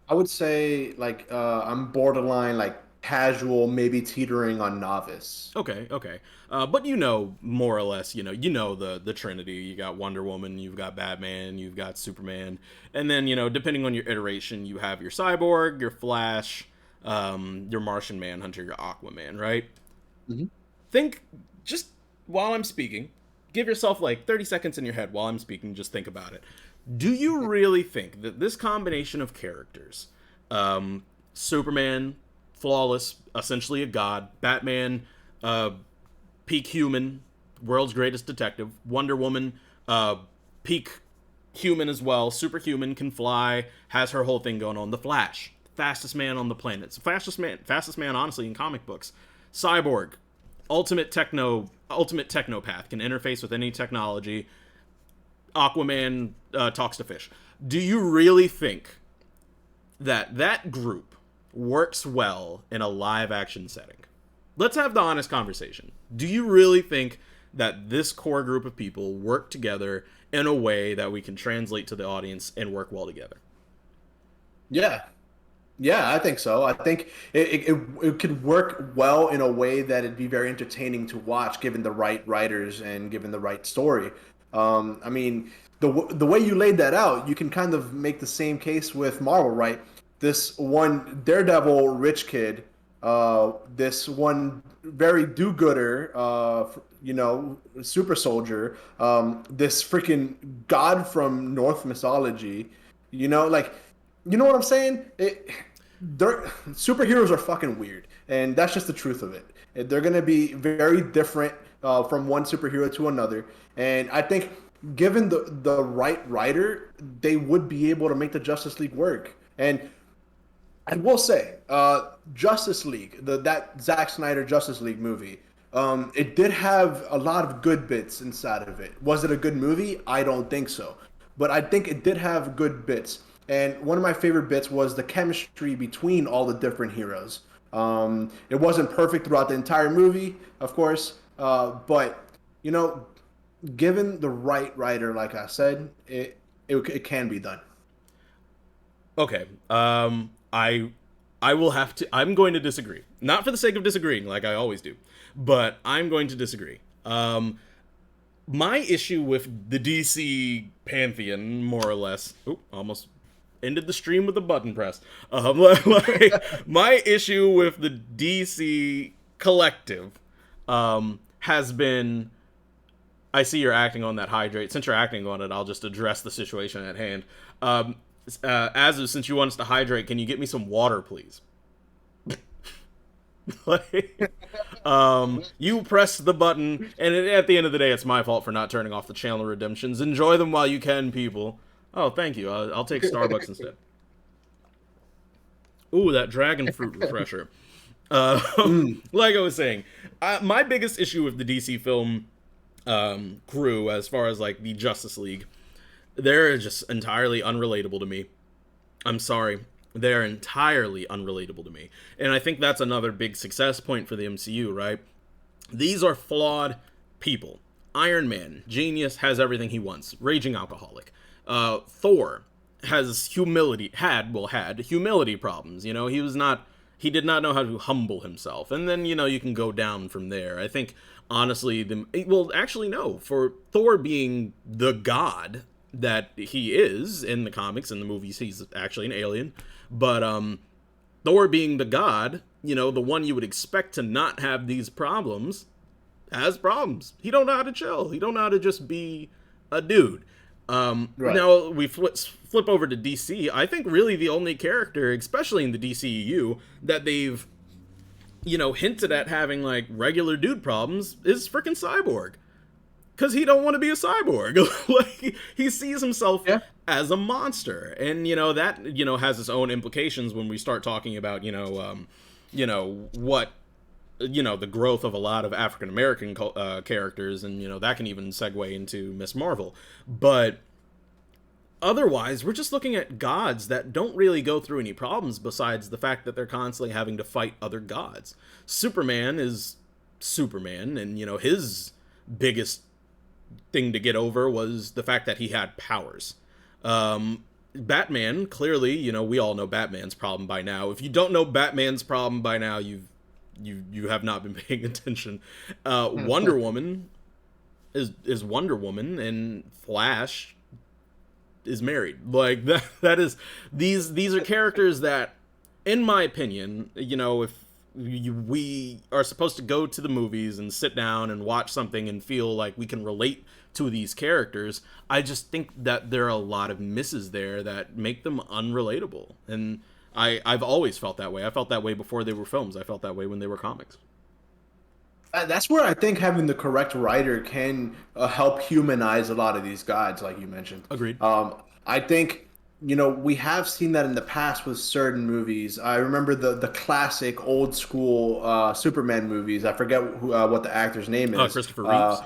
I would say like I'm borderline like casual, maybe teetering on novice. Okay. But more or less, the Trinity. You got Wonder Woman, you've got Batman, you've got Superman, and then depending on your iteration, you have your Cyborg, your Flash, your Martian Manhunter, your Aquaman, right? Think, just while I'm speaking, give yourself like 30 seconds in your head while I'm speaking. Just think about it. Do you really think that this combination of characters, Superman, flawless, essentially a god, Batman, peak human, world's greatest detective, Wonder Woman, peak human as well, superhuman, can fly, has her whole thing going on, the Flash, fastest man on the planet, fastest man honestly in comic books, Cyborg, ultimate technopath, can interface with any technology, Aquaman talks to fish. Do you really think that group works well in a live action setting? Let's have the honest conversation. Do you really think that this core group of people work together in a way that we can translate to the audience and work well together? Yeah, I think so. I think it could work well in a way that it'd be very entertaining to watch, given the right writers and given the right story. I mean, the way you laid that out, you can kind of make the same case with Marvel, right? This one Daredevil rich kid, this one very do-gooder, super soldier, this freaking god from Norse mythology, you know what I'm saying? Superheroes are fucking weird, and that's just the truth of it. They're gonna be very different from one superhero to another, and I think given the right writer, they would be able to make the Justice League work. And I will say, Justice League, that Zack Snyder Justice League movie, it did have a lot of good bits inside of it. Was it a good movie? I don't think so, but I think it did have good bits. And one of my favorite bits was the chemistry between all the different heroes. It wasn't perfect throughout the entire movie, of course, but given the right writer, like I said, it can be done. Okay. I I'm going to disagree. Not for the sake of disagreeing, like I always do, but I'm going to disagree. My issue with the DC pantheon, more or less, almost ended the stream with a button press. My issue with the DC collective has been, I see you're acting on that hydrate. Since you're acting on it, I'll just address the situation at hand. Since you want us to hydrate, can you get me some water, please? You press the button, and at the end of the day, it's my fault for not turning off the channel redemptions. Enjoy them while you can, people. Oh, thank you. I'll take Starbucks instead. Ooh, that dragon fruit refresher. Like I was saying, my biggest issue with the DC film crew, as far as like the Justice League, they're just entirely unrelatable to me. I'm sorry. They're entirely unrelatable to me. And I think that's another big success point for the MCU, right? These are flawed people. Iron Man, genius, has everything he wants. Raging alcoholic. Thor has had humility problems. You know, he did not know how to humble himself. And then, you know, you can go down from there. I think, honestly, for Thor being the god that he is in the comics, in the movies, he's actually an alien. But Thor being the god, you know, the one you would expect to not have these problems, has problems. He don't know how to chill. He don't know how to just be a dude. Right. Now we flip over to DC. I think really the only character, especially in the DCEU, that they've, you know, hinted at having like regular dude problems is freaking Cyborg. Because he don't want to be a cyborg. Like, he sees himself as a monster. And, you know, that, you know, has its own implications when we start talking about, the growth of a lot of African-American characters. And, you know, that can even segue into Miss Marvel. But otherwise, we're just looking at gods that don't really go through any problems besides the fact that they're constantly having to fight other gods. Superman is Superman. And, you know, his biggest thing to get over was the fact that he had powers. Batman, clearly, you know, we all know Batman's problem by now. If you don't know Batman's problem by now, you have not been paying attention. Wonder Woman is Wonder Woman, and Flash is married. Like that is these are characters that, in my opinion, you know, if we are supposed to go to the movies and sit down and watch something and feel like we can relate to these characters, I just think that there are a lot of misses there that make them unrelatable. And I've always felt that way. I felt that way before they were films. I felt that way when they were comics. That's where I think having the correct writer can help humanize a lot of these gods, like you mentioned. Agreed. I think, you know, we have seen that in the past with certain movies. I remember the classic old school Superman movies. I forget what the actor's name is. Christopher Reeves.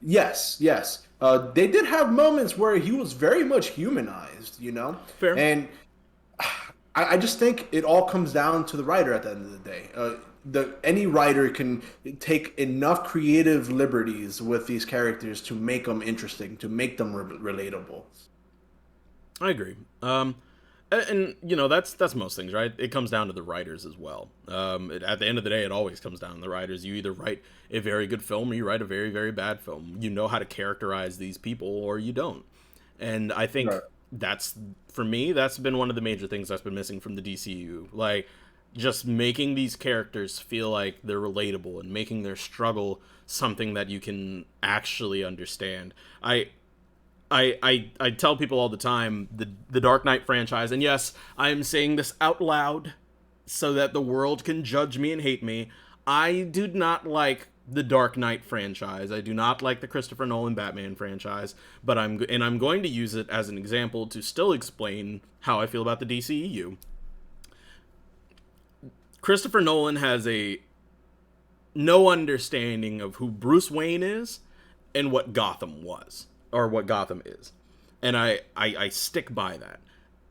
Yes. They did have moments where he was very much humanized, you know? Fair. And I just think it all comes down to the writer at the end of the day. Any writer can take enough creative liberties with these characters to make them interesting, to make them relatable. I agree. And you know, that's most things, right? It comes down to the writers as well. At the end of the day, it always comes down to the writers. You either write a very good film or you write a very, very bad film. You know how to characterize these people or you don't. And I think for me, that's been one of the major things that's been missing from the DCU. Like, just making these characters feel like they're relatable and making their struggle something that you can actually understand. I tell people all the time, the Dark Knight franchise, and yes, I am saying this out loud so that the world can judge me and hate me. I do not like the Dark Knight franchise. I do not like the Christopher Nolan Batman franchise, but I'm going to use it as an example to still explain how I feel about the DCEU. Christopher Nolan has no understanding of who Bruce Wayne is and what Gotham was. Or what Gotham is. And I stick by that.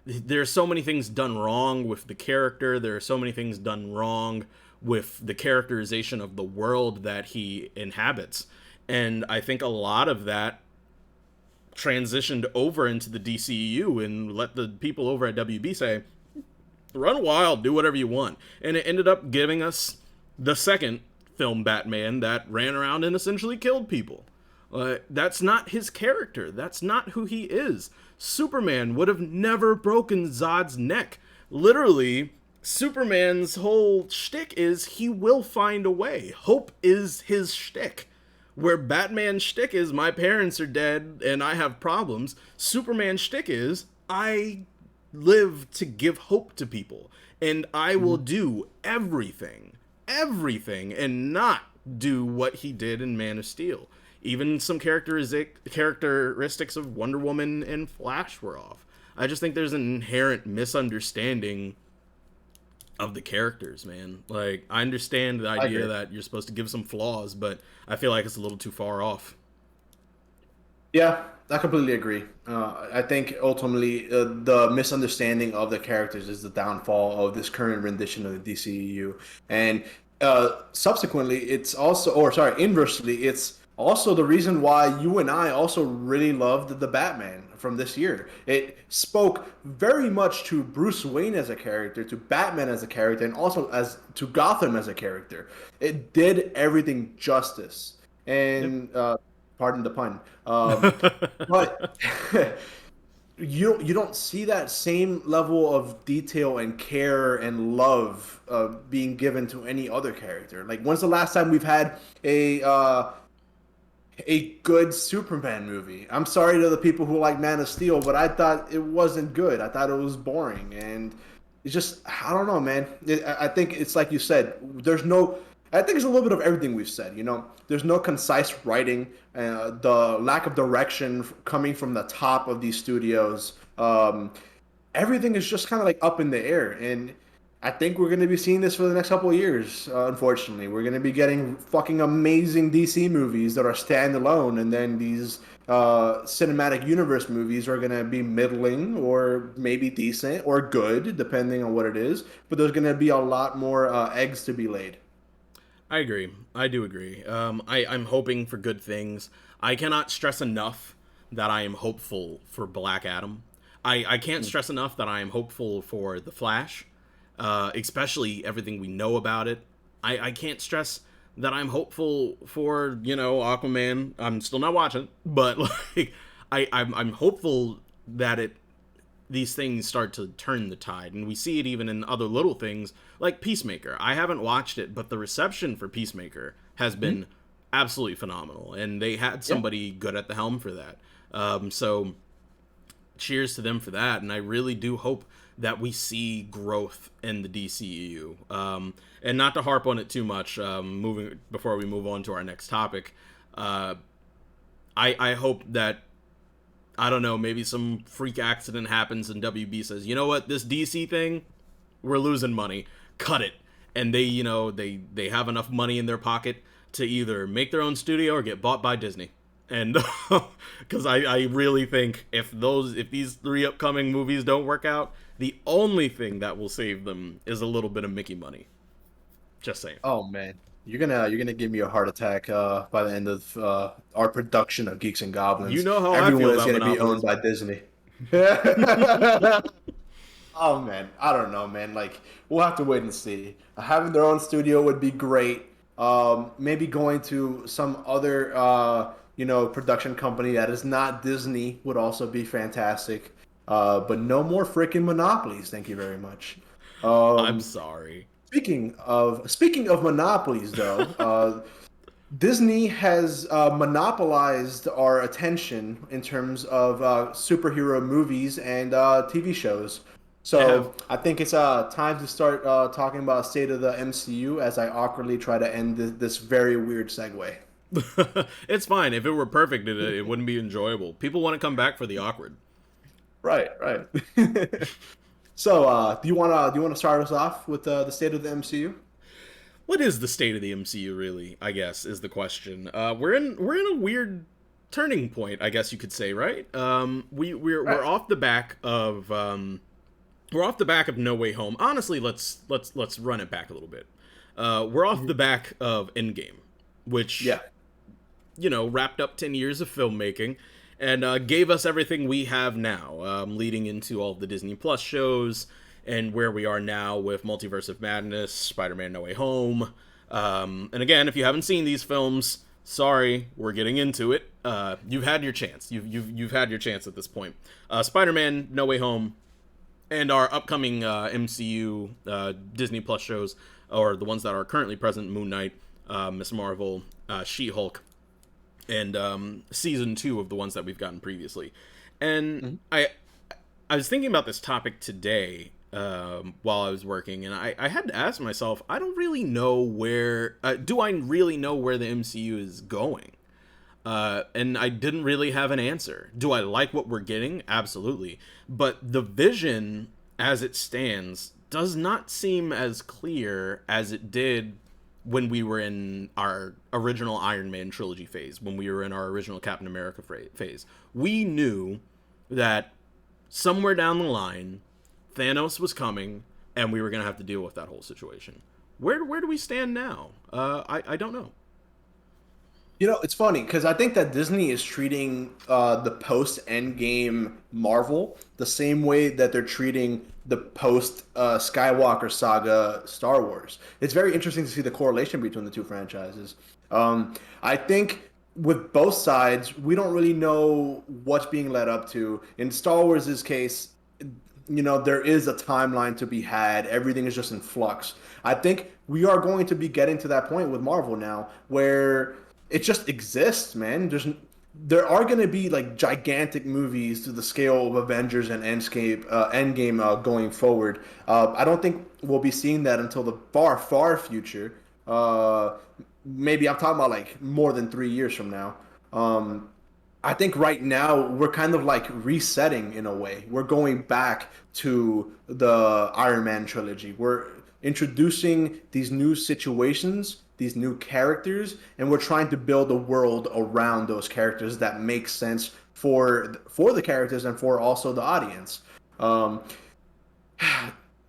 There's so many things done wrong with the character. There are so many things done wrong with the characterization of the world that he inhabits. And I think a lot of that transitioned over into the DCEU and let the people over at WB say, run wild, do whatever you want. And it ended up giving us the second film Batman that ran around and essentially killed people. That's not his character. That's not who he is. Superman would have never broken Zod's neck. Literally, Superman's whole shtick is he will find a way. Hope is his shtick. Where Batman's shtick is my parents are dead and I have problems, Superman's shtick is I live to give hope to people. And I will do everything, and not do what he did in Man of Steel. Even some characteristics of Wonder Woman and Flash were off. I just think there's an inherent misunderstanding of the characters, man. Like, I understand the idea that you're supposed to give some flaws, but I feel like it's a little too far off. Yeah, I completely agree. I think ultimately the misunderstanding of the characters is the downfall of this current rendition of the DCEU. And subsequently, it's also, inversely, it's also the reason why you and I also really loved the Batman from this year. It spoke very much to Bruce Wayne as a character, to Batman as a character, and also as to Gotham as a character. It did everything justice. And pardon the pun. But you don't see that same level of detail and care and love being given to any other character. Like, when's the last time we've had a good Superman movie? I'm sorry to the people who like Man of Steel, but I thought it wasn't good. I thought it was boring, and it's just, I don't know, man. I think it's like you said. I think it's a little bit of everything we've said. There's no concise writing, the lack of direction coming from the top of these studios. Everything is just kind of like up in the air, and I think we're going to be seeing this for the next couple of years, unfortunately. We're going to be getting fucking amazing DC movies that are standalone, and then these cinematic universe movies are going to be middling or maybe decent or good, depending on what it is. But there's going to be a lot more eggs to be laid. I agree. I do agree. I'm hoping for good things. I cannot stress enough that I am hopeful for Black Adam. I can't stress enough that I am hopeful for The Flash. Especially everything we know about it. I can't stress that I'm hopeful for, Aquaman. I'm still not watching, but like I'm hopeful that these things start to turn the tide, and we see it even in other little things like Peacemaker. I haven't watched it, but the reception for Peacemaker has been absolutely phenomenal, and they had somebody good at the helm for that. So cheers to them for that, and I really do hope that we see growth in the DCEU. And not to harp on it too much, before we move on to our next topic, I hope that, I don't know, maybe some freak accident happens and WB says, you know what, this DC thing, we're losing money, cut it. And they have enough money in their pocket to either make their own studio or get bought by Disney. And because I really think if these 3 upcoming movies don't work out, the only thing that will save them is a little bit of Mickey money. Just saying. Oh man, you're gonna give me a heart attack by the end of our production of Geeks and Goblins. You know how everyone I feel is about gonna be owned by Disney. Oh man, I don't know, man. Like, we'll have to wait and see. Having their own studio would be great. Maybe going to some other production company that is not Disney would also be fantastic. But no more freaking monopolies. Thank you very much. I'm sorry. Speaking of monopolies, though, Disney has monopolized our attention in terms of superhero movies and TV shows. So I think it's time to start talking about state of the MCU as I awkwardly try to end this very weird segue. It's fine. If it were perfect, it wouldn't be enjoyable. People want to come back for the awkward. Right. So, do you want to start us off with the state of the MCU? What is the state of the MCU, really? I guess is the question. We're in a weird turning point, I guess you could say, right? We're off the back of No Way Home. Honestly, let's run it back a little bit. We're off the back of Endgame, which wrapped up 10 years of filmmaking. And gave us everything we have now, leading into all the Disney Plus shows and where we are now with Multiverse of Madness, Spider-Man No Way Home. And again, if you haven't seen these films, sorry, we're getting into it. You've had your chance. You've had your chance at this point. Spider-Man No Way Home and our upcoming MCU Disney Plus shows, or the ones that are currently present: Moon Knight, Miss Marvel, She-Hulk, and season 2 of the ones that we've gotten previously. And I was thinking about this topic today while I was working, and I had to ask myself, I don't really know where... do I really know where the MCU is going? And I didn't really have an answer. Do I like what we're getting? Absolutely. But the vision, as it stands, does not seem as clear as it did when we were in our original Iron Man trilogy phase, when we were in our original Captain America phase. We knew that somewhere down the line, Thanos was coming, and we were going to have to deal with that whole situation. Where do we stand now? I don't know. You know, it's funny because I think that Disney is treating the post-Endgame Marvel the same way that they're treating the post-Skywalker saga Star Wars. It's very interesting to see the correlation between the two franchises. I think with both sides, we don't really know what's being led up to. In Star Wars' case, you know, there is a timeline to be had. Everything is just in flux. I think we are going to be getting to that point with Marvel now where it just exists, man. There are going to be like gigantic movies to the scale of Avengers and Endgame going forward. I don't think we'll be seeing that until the far future. Maybe I'm talking about like more than 3 years from now. I think right now we're kind of like resetting in a way. We're going back to the Iron Man trilogy. We're introducing these new situations, these new characters, and we're trying to build a world around those characters that makes sense for the characters and for also the audience.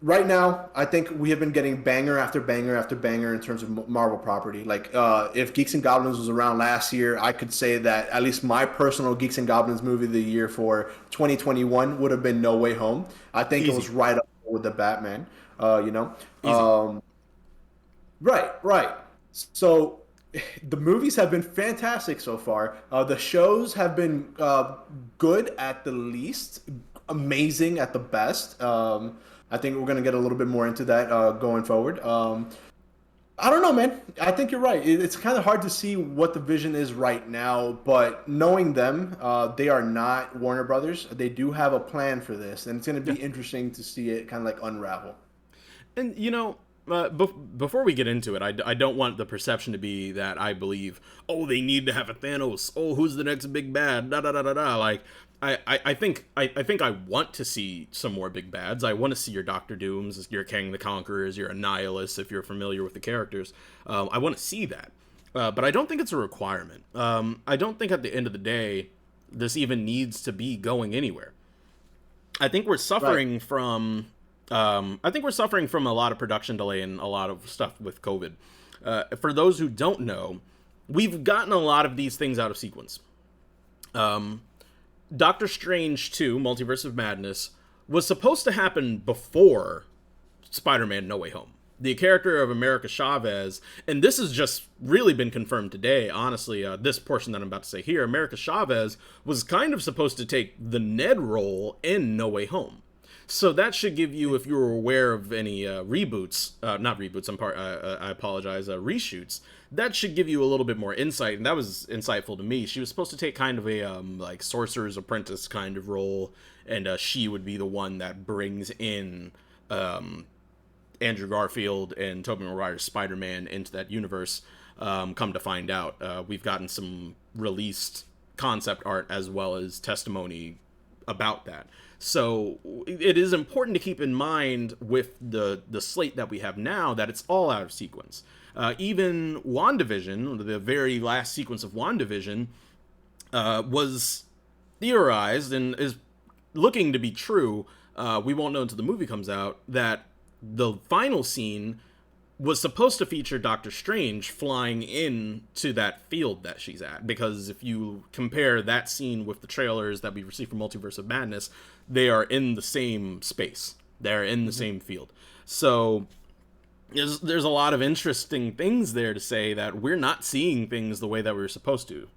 Right now, I think we have been getting banger after banger after banger in terms of Marvel property. Like, if Geeks and Goblins was around last year, I could say that at least my personal Geeks and Goblins movie of the year for 2021 would have been No Way Home. I think Easy. it was right up with the Batman, you know? Easy. Right. So the movies have been fantastic so far. The shows have been good at the least, amazing at the best. I think we're going to get a little bit more into that going forward. I don't know, man. I think you're right. It's kind of hard to see what the vision is right now, but knowing them, they are not Warner Brothers. They do have a plan for this, and it's going to be interesting to see it kind of like unravel. And, you know, before we get into it, I don't want the perception to be that I believe, oh, they need to have a Thanos. Oh, who's the next big bad? Da da da da da. Like, I think I want to see some more big bads. I want to see your Doctor Dooms, your Kang the Conquerors, your Annihilus, if you're familiar with the characters. I want to see that. But I don't think it's a requirement. I don't think at the end of the day, this even needs to be going anywhere. I think we're suffering from... I think we're suffering from a lot of production delay and a lot of stuff with COVID. For those who don't know, we've gotten a lot of these things out of sequence. Doctor Strange 2, Multiverse of Madness, was supposed to happen before Spider-Man No Way Home. The character of America Chavez, and this has just really been confirmed today, honestly, this portion that I'm about to say here, America Chavez was kind of supposed to take the Ned role in No Way Home. So that should give you, if you were aware of any reshoots, that should give you a little bit more insight, and that was insightful to me. She was supposed to take kind of a like Sorcerer's Apprentice kind of role, and she would be the one that brings in Andrew Garfield and Tobey Maguire's Spider-Man into that universe. Come to find out, we've gotten some released concept art as well as testimony about that. So it is important to keep in mind with the slate that we have now that it's all out of sequence. Even WandaVision, the very last sequence of WandaVision, was theorized and is looking to be true. We won't know until the movie comes out that the final scene was supposed to feature Doctor Strange flying into that field that she's at, because if you compare that scene with the trailers that we received from Multiverse of Madness, they are in the same space. They're in the same field. So there's a lot of interesting things there to say that we're not seeing things the way that we were supposed to.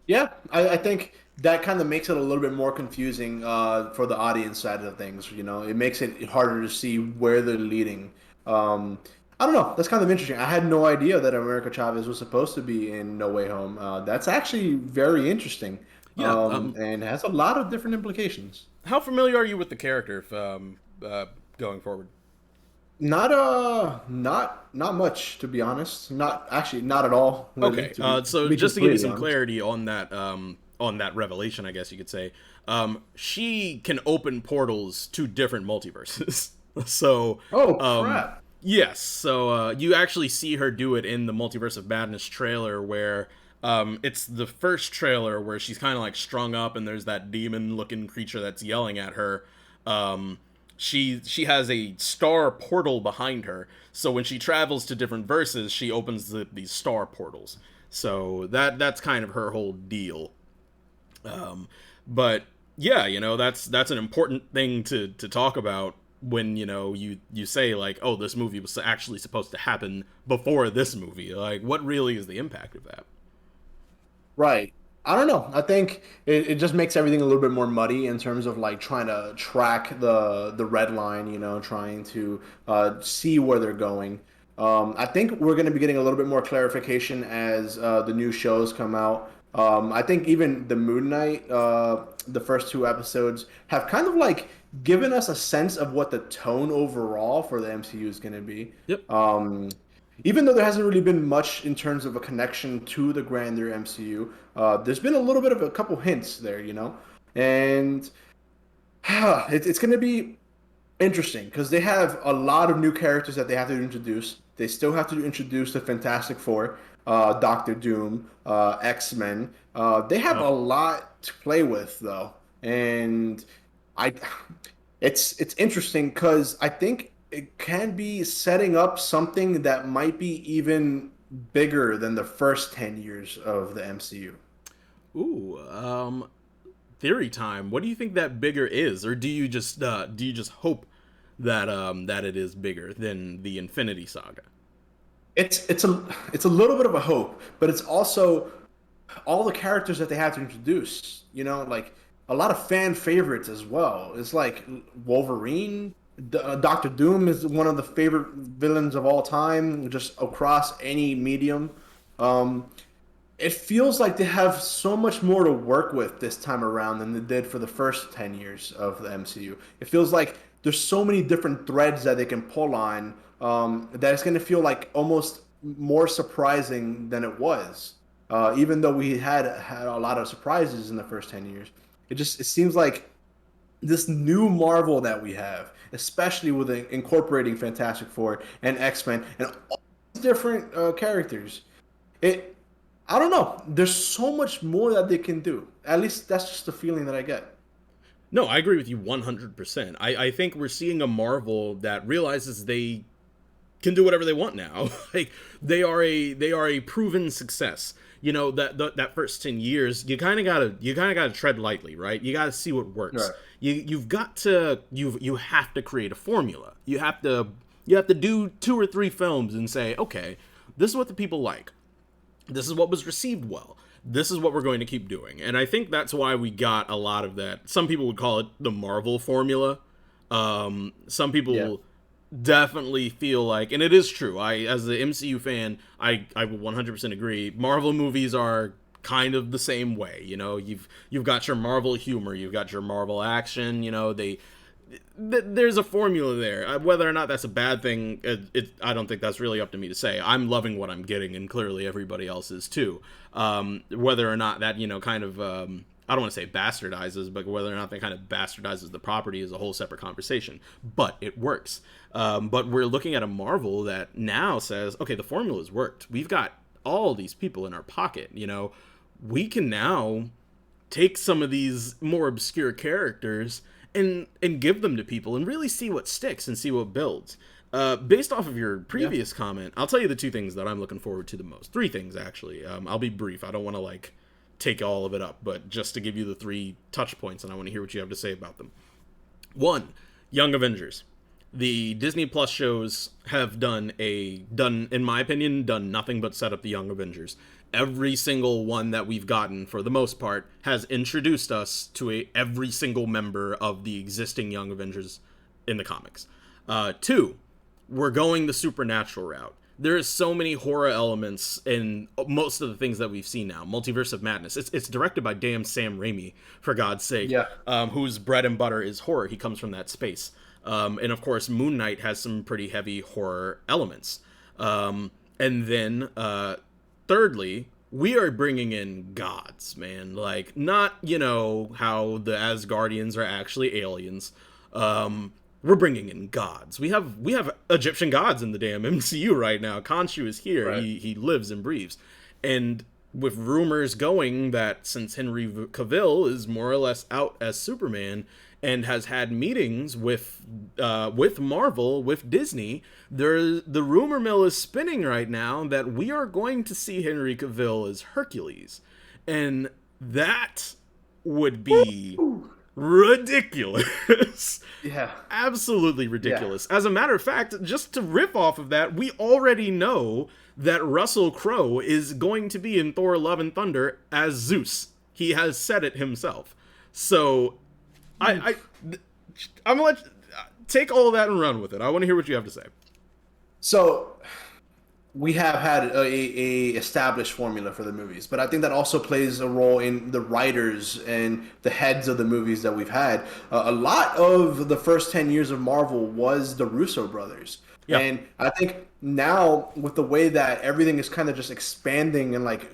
Yeah, I think that kind of makes it a little bit more confusing for the audience side of things. You know, it makes it harder to see where they're leading. I don't know. That's kind of interesting. I had no idea that America Chavez was supposed to be in No Way Home. That's actually very interesting, Yeah. and has a lot of different implications. How familiar are you with the character going forward? Not much, to be honest. Not at all. Really, Okay, to so be just to give you completely some honest. clarity on that revelation, I guess you could say, she can open portals to different multiverses. So, Oh um, crap! yes, so you actually see her do it in the Multiverse of Madness trailer, where it's the first trailer where she's kind of like strung up, and there's that demon-looking creature that's yelling at her. Um, she has a star portal behind her, so when she travels to different verses, she opens these star portals. So that's kind of her whole deal. But yeah, that's an important thing to talk about when you say like, oh, this movie was actually supposed to happen before this movie. Like, what really is the impact of that? Right. I don't know. I think it just makes everything a little bit more muddy in terms of like trying to track the red line, trying to see where they're going. I think we're going to be getting a little bit more clarification as the new shows come out. I think even the Moon Knight, the first two episodes, have kind of like given us a sense of what the tone overall for the MCU is going to be. Yep. Even though there hasn't really been much in terms of a connection to the grander MCU, there's been a little bit of a couple hints there, and it's going to be interesting because they have a lot of new characters that they have to introduce. They still have to introduce the Fantastic Four, Doctor Doom, X-Men. They have a lot to play with though, and I, it's interesting because I think it can be setting up something that might be even bigger than the first 10 years of the MCU. Ooh, theory time. What do you think that bigger is, or do you just hope that that it is bigger than the Infinity Saga? It's a little bit of a hope, but it's also all the characters that they have to introduce. Like a lot of fan favorites as well. It's like Wolverine. Doctor Doom is one of the favorite villains of all time, just across any medium. It feels like they have so much more to work with this time around than they did for the first 10 years of the MCU. It feels like there's so many different threads that they can pull on, that it's going to feel like almost more surprising than it was. Even though we had a lot of surprises in the first 10 years, it seems like this new Marvel that we have, especially with incorporating Fantastic Four and X-Men and all these different characters. I don't know. There's so much more that they can do. At least that's just the feeling that I get. No, I agree with you 100%. I think we're seeing a Marvel that realizes they can do whatever they want now. Like they are a proven success. That first 10 years, you kind of gotta tread lightly, right? You gotta see what works. Right. You have to create a formula. You have to do 2 or 3 films and say, okay, this is what the people like. This is what was received well. This is what we're going to keep doing. And I think that's why we got a lot of that. Some people would call it the Marvel formula. Some people definitely feel like, and it is true, as the MCU fan, I will 100% agree, Marvel movies are kind of the same way. You've got your Marvel humor, you've got your Marvel action, there's a formula there. Whether or not that's a bad thing, I don't think that's really up to me to say. I'm loving what I'm getting, and clearly everybody else is too. Whether or not that, kind of, I don't want to say bastardizes, but whether or not that kind of bastardizes the property is a whole separate conversation. But it works. But we're looking at a Marvel that now says, okay, the formula's worked. We've got all these people in our pocket. We can now take some of these more obscure characters and give them to people and really see what sticks and see what builds. Based off of your previous comment, I'll tell you the 2 things that I'm looking forward to the most. 3 things, actually. I'll be brief. I don't want to, take all of it up, but just to give you the 3 touch points, and I want to hear what you have to say about them. One, Young Avengers. The Disney Plus shows have done, in my opinion, done nothing but set up the Young Avengers. Every single one that we've gotten, for the most part, has introduced us to every single member of the existing Young Avengers in the comics. Two, we're going the supernatural route. There is so many horror elements in most of the things that we've seen now. Multiverse of Madness. It's directed by damn Sam Raimi, for God's sake. Yeah. Whose bread and butter is horror. He comes from that space. And of course, Moon Knight has some pretty heavy horror elements. And then, thirdly, we are bringing in gods, man. Like, not, how the Asgardians are actually aliens. We're bringing in gods. We have Egyptian gods in the damn MCU right now. Khonshu is here. Right. He lives and breathes. And with rumors going that since Henry Cavill is more or less out as Superman and has had meetings with Marvel, with Disney, the rumor mill is spinning right now that we are going to see Henry Cavill as Hercules. And that would be ridiculous. Yeah. Absolutely ridiculous. Yeah. As a matter of fact, just to riff off of that, we already know that Russell Crowe is going to be in Thor: Love and Thunder as Zeus. He has said it himself. So I'm gonna let take all of that and run with it. I want to hear what you have to say. So we have had a established formula for the movies, but I think that also plays a role in the writers and the heads of the movies that we've had. A lot of the first 10 years of Marvel was the Russo brothers. Yeah. And I think now with the way that everything is kind of just expanding and like,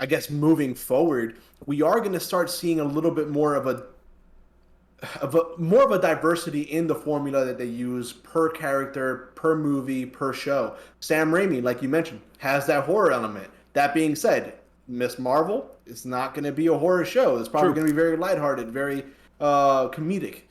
I guess, moving forward, we are going to start seeing a little bit more of a diversity in the formula that they use per character, per movie, per show. Sam Raimi, like you mentioned, has that horror element. That being said, Miss Marvel is not going to be a horror show. It's probably going to be very lighthearted, very comedic,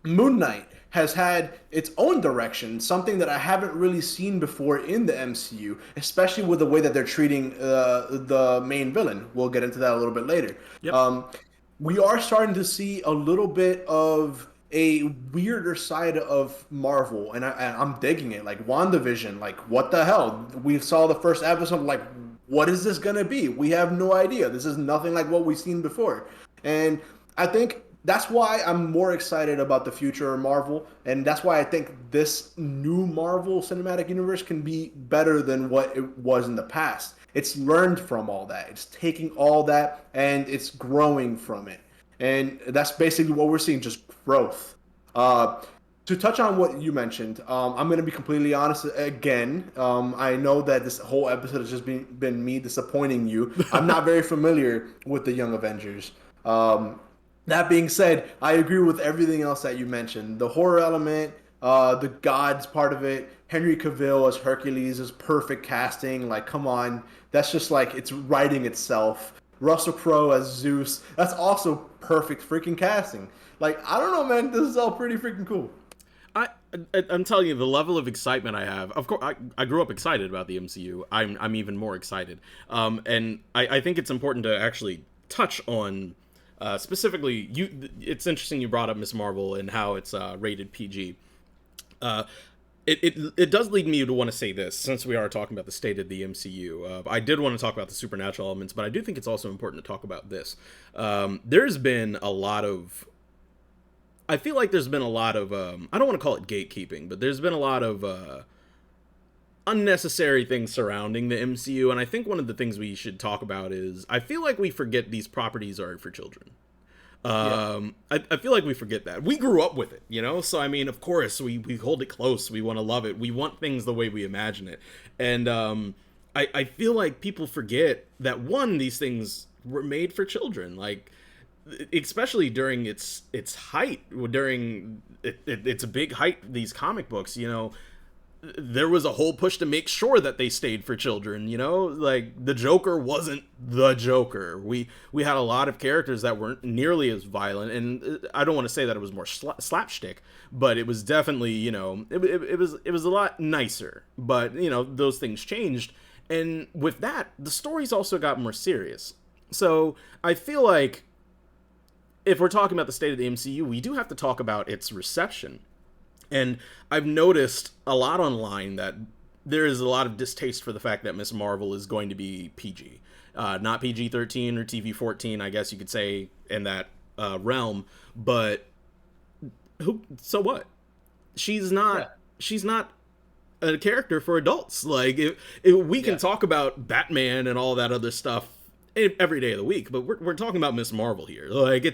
Moon Knight has had its own direction, something that I haven't really seen before in the MCU, especially with the way that they're treating the main villain. We'll get into that a little bit later. Yep. We are starting to see a little bit of a weirder side of Marvel, and I'm digging it. Like WandaVision, like what the hell? We saw the first episode, like what is this gonna be? We have no idea. This is nothing like what we've seen before, and I think that's why I'm more excited about the future of Marvel, and that's why I think this new Marvel Cinematic Universe can be better than what it was in the past. It's learned from all that. It's taking all that and it's growing from it. And that's basically what we're seeing, just growth. To touch on what you mentioned, I'm going to be completely honest again. I know that this whole episode has just been me disappointing you. I'm not very familiar with the Young Avengers. That being said, I agree with everything else that you mentioned. The horror element, the gods part of it, Henry Cavill as Hercules is perfect casting. Like, come on. That's just like, it's writing itself. Russell Crowe as Zeus, that's also perfect freaking casting. Like, I don't know, man. This is all pretty freaking cool. I'm telling you, the level of excitement I have. Of course, I grew up excited about the MCU. I'm even more excited. And I think it's important to actually touch on specifically. It's interesting you brought up Miss Marvel and how it's rated PG. It does lead me to want to say this, since we are talking about the state of the MCU. I did want to talk about the supernatural elements, but I do think it's also important to talk about this. There's been a lot of... I feel like there's been a lot of... I don't want to call it gatekeeping, but there's been a lot of unnecessary things surrounding the MCU, and I think one of the things we should talk about is I feel like we forget these properties are for children. I feel like we forget that. We grew up with it, so I mean, of course we hold it close. We want to love it. We want things the way we imagine it. And I feel like people forget that these things were made for children, like especially during its height, during it's a big height, these comic books, there was a whole push to make sure that they stayed for children, like the Joker wasn't the Joker. We had a lot of characters that weren't nearly as violent, and I don't want to say that it was more slapstick, but it was definitely, it was a lot nicer, but those things changed. And with that, the stories also got more serious. So I feel like if we're talking about the state of the MCU, we do have to talk about its reception. And I've noticed a lot online that there is a lot of distaste for the fact that Miss Marvel is going to be PG. Not PG-13 or TV-14, I guess you could say, in that realm. But so what? She's not. Yeah. She's not a character for adults. Like, if we can talk about Batman and all that other stuff every day of the week, but we're talking about Miss Marvel here. Like,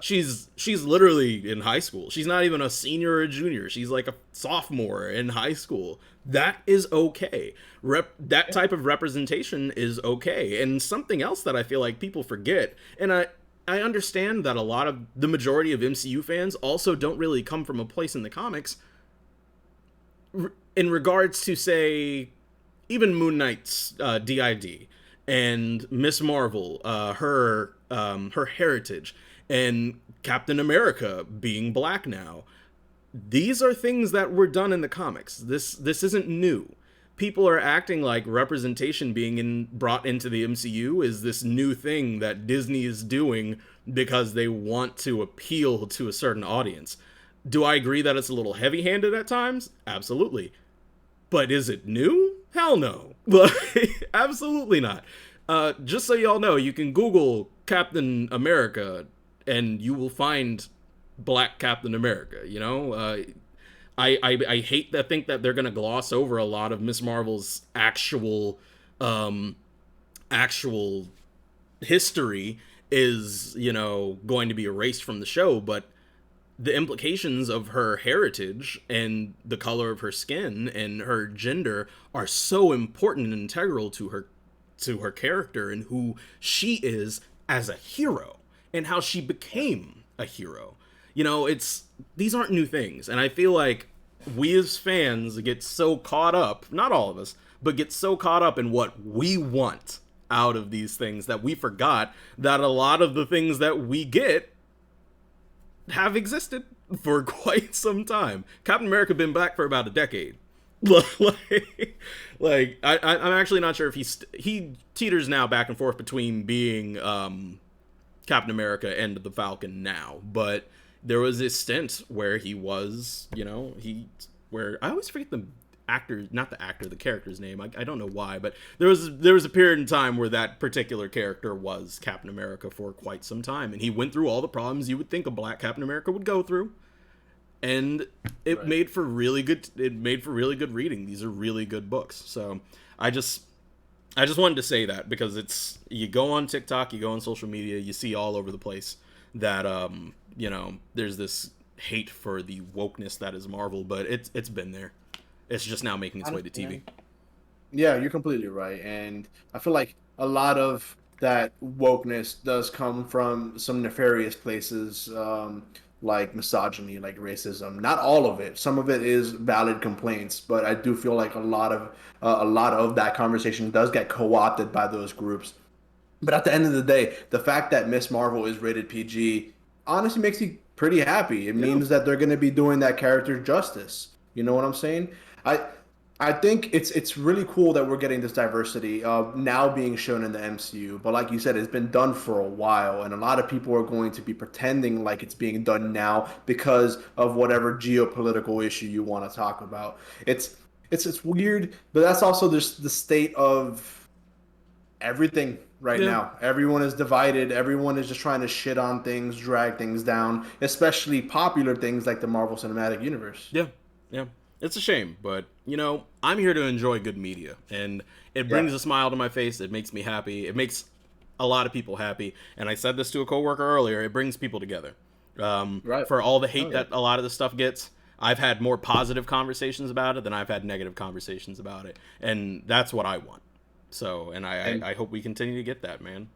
she's literally in high school. She's not even a senior or a junior. She's like a sophomore in high school. That is okay. That type of representation is okay. And something else that I feel like people forget, and I understand that the majority of MCU fans also don't really come from a place in the comics in regards to, say, even Moon Knight's DID and Miss Marvel, her heritage, and Captain America being black now. These are things that were done in the comics. This isn't new. People are acting like representation being brought into the MCU is this new thing that Disney is doing because they want to appeal to a certain audience. Do I agree that it's a little heavy-handed at times? Absolutely. But is it new? Hell no. Absolutely not. Just so y'all know, you can Google Captain America and you will find black Captain America, you know? I hate to think that they're going to gloss over a lot of Miss Marvel's actual history is, you know, going to be erased from the show, but the implications of her heritage and the color of her skin and her gender are so important and integral to her character and who she is as a hero and how she became a hero. You know, these aren't new things. And I feel like we as fans get so caught up, not all of us, but get so caught up in what we want out of these things that we forgot that a lot of the things that we get have existed for quite some time. Captain America been back for about a decade. like I'm actually not sure if he teeters now back and forth between being Captain America and the Falcon now, but there was this stint where he was, you know, where I always forget the actor, not the actor, the character's name. I don't know why, but there was a period in time where that particular character was Captain America for quite some time, and he went through all the problems you would think a black Captain America would go through, and it made for really good reading. These are really good books. So I just wanted to say that because you go on TikTok, you go on social media, you see all over the place that you know, there's this hate for the wokeness that is Marvel, but it's been there. It's just now making its way to TV. Yeah, you're completely right. And I feel like a lot of that wokeness does come from some nefarious places, like misogyny, like racism. Not all of it. Some of it is valid complaints, but I do feel like a lot of that conversation does get co-opted by those groups. But at the end of the day, the fact that Miss Marvel is rated PG honestly makes me pretty happy. It means that they're going to be doing that character justice. You know what I'm saying? I think it's really cool that we're getting this diversity now being shown in the MCU. But like you said, it's been done for a while, and a lot of people are going to be pretending like it's being done now because of whatever geopolitical issue you want to talk about. It's weird, but that's also the state of everything right now. Everyone is divided. Everyone is just trying to shit on things, drag things down, especially popular things like the Marvel Cinematic Universe. Yeah. It's a shame, but, you know, I'm here to enjoy good media, and it brings a smile to my face. It makes me happy. It makes a lot of people happy, and I said this to a coworker earlier. It brings people together. For all the hate that a lot of this stuff gets, I've had more positive conversations about it than I've had negative conversations about it, and that's what I want. So, and I hope we continue to get that, man.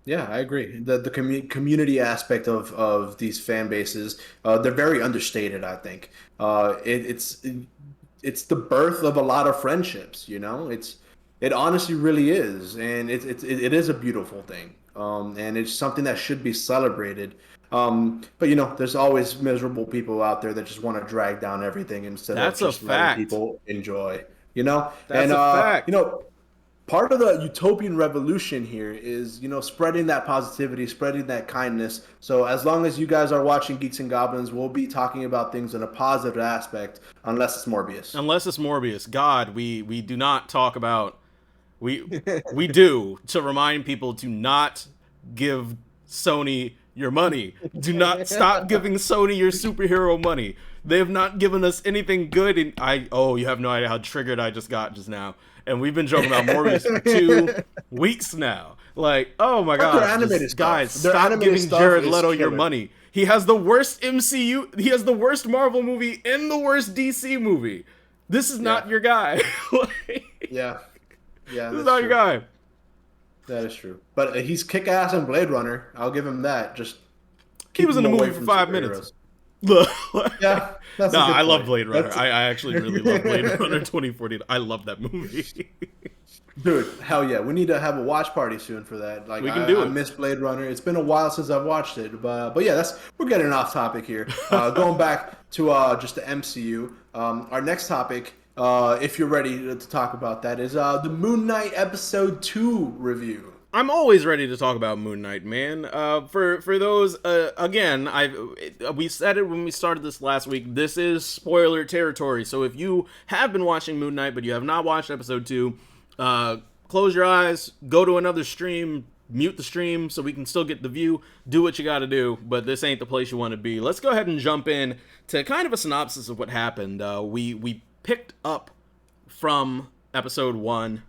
Yeah, I agree. The community aspect of these fan bases, they're very understated, I think. It's the birth of a lot of friendships, you know? It honestly really is, and it is a beautiful thing. And it's something that should be celebrated. But you know, there's always miserable people out there that just want to drag down everything instead of just letting people enjoy, you know? That's a fact. You know, part of the utopian revolution here is, spreading that positivity, spreading that kindness. So as long as you guys are watching Geeks and Goblins, we'll be talking about things in a positive aspect, unless it's Morbius. Unless it's Morbius. God, we do not talk about... We do, to remind people to not give Sony your money. Do not stop giving Sony your superhero money. They have not given us anything good. And you have no idea how triggered I just got just now. And we've been joking about Morbius for 2 weeks now. Like, oh my god, guys, stop giving Jared Leto your money. He has the worst MCU. He has the worst Marvel movie and the worst DC movie. This is not your guy. Yeah. Yeah, this is not your guy. That is true. But he's kick-ass in Blade Runner. I'll give him that. Just he was in the movie for 5 minutes. Yeah, I love Blade Runner. I actually really love Blade Runner 2049. I love that movie. Dude, hell yeah. We need to have a watch party soon for that. Like, we can do it. I miss Blade Runner. It's been a while since I've watched it. But yeah, we're getting off topic here. Going back to just the MCU. Our next topic, if you're ready to talk about that, is the Moon Knight Episode 2 review. I'm always ready to talk about Moon Knight, man. For those, again, we said it when we started this last week. This is spoiler territory. So if you have been watching Moon Knight, but you have not watched Episode 2, close your eyes, go to another stream, mute the stream so we can still get the view. Do what you got to do, but this ain't the place you want to be. Let's go ahead and jump in to kind of a synopsis of what happened. We picked up from Episode 1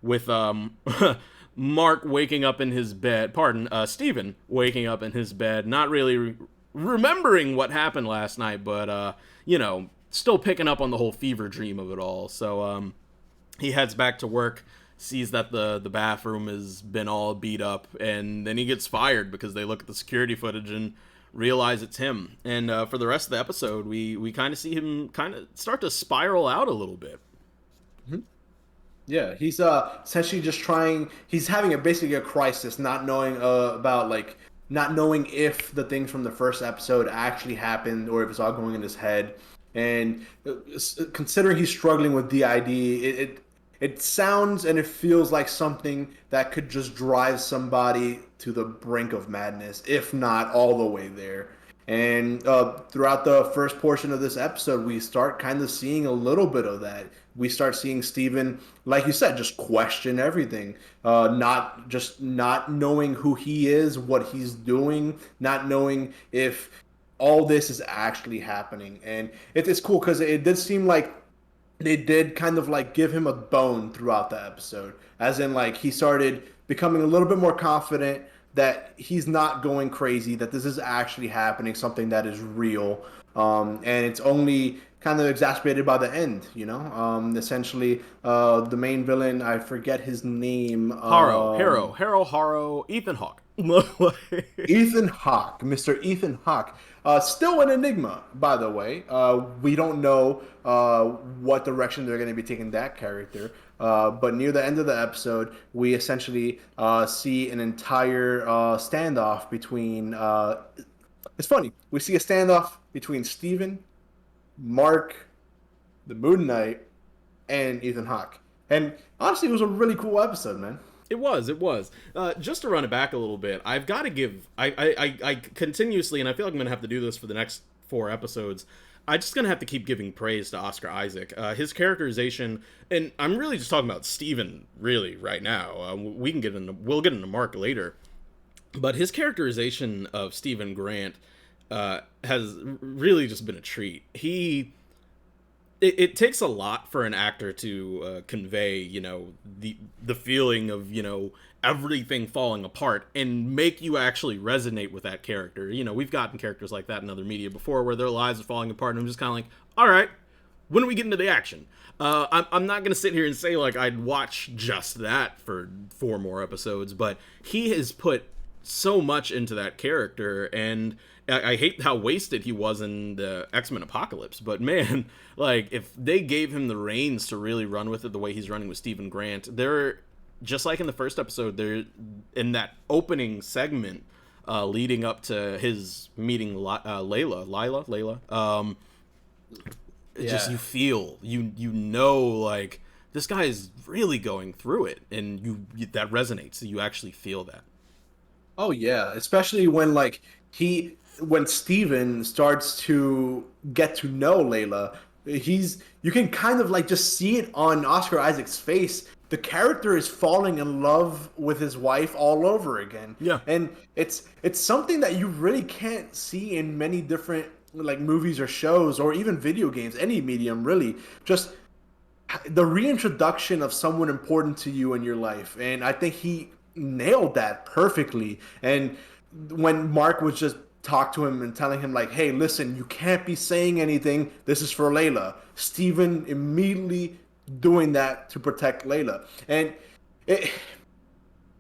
with Mark waking up in his bed, Steven waking up in his bed, not really remembering what happened last night, but, still picking up on the whole fever dream of it all. So, he heads back to work, sees that the bathroom has been all beat up, and then he gets fired because they look at the security footage and realize it's him. And for the rest of the episode, we kind of see him kind of start to spiral out a little bit. Mm-hmm. Yeah, he's essentially just he's having basically a crisis, not knowing not knowing if the things from the first episode actually happened or if it's all going in his head. And considering he's struggling with DID, it sounds and it feels like something that could just drive somebody to the brink of madness, if not all the way there. And throughout the first portion of this episode, we start kind of seeing a little bit of that. We start seeing Steven, like you said, just question everything. Not knowing who he is, what he's doing, not knowing if all this is actually happening. And it's cool because it did seem like they did kind of like give him a bone throughout the episode. As in, like, he started becoming a little bit more confident that he's not going crazy, that this is actually happening, something that is real. And it's only kind of exacerbated by the end, essentially, the main villain, I forget his name. Harrow, Ethan Hawke. Ethan Hawke, Mr. Ethan Hawke. Still an enigma, by the way. We don't know what direction they're going to be taking that character. But near the end of the episode, we essentially see an entire standoff between... it's funny. We see a standoff between Steven, Mark, the Moon Knight, and Ethan Hawke. And honestly, it was a really cool episode, man. It was. Just to run it back a little bit, I've got to give... I continuously, and I feel like I'm going to have to do this for the next 4 episodes, I'm just going to have to keep giving praise to Oscar Isaac. His characterization, and I'm really just talking about Steven, really, right now. We'll get into Mark later. But his characterization of Steven Grant has really just been a treat. It takes a lot for an actor to convey, the feeling of, everything falling apart and make you actually resonate with that character. We've gotten characters like that in other media before where their lives are falling apart and I'm just kind of like, all right, when are we getting to the action? I'm not going to sit here and say like I'd watch just that for 4 more episodes, but he has put so much into that character, and I hate how wasted he was in the X-Men Apocalypse, but man, like, if they gave him the reins to really run with it the way he's running with Steven Grant, they're, just like in the first episode, they're in that opening segment leading up to his meeting Layla. Just you feel, like, this guy is really going through it, and that resonates. You actually feel that. Oh yeah, especially when like when Steven starts to get to know Layla, you can kind of like just see it on Oscar Isaac's face. The character is falling in love with his wife all over again. Yeah. And it's something that you really can't see in many different like movies or shows or even video games, any medium really. Just the reintroduction of someone important to you in your life. And I think he nailed that perfectly. And when Mark was just talk to him and telling him like, hey, listen, you can't be saying anything, this is for Layla, Steven immediately doing that to protect Layla. And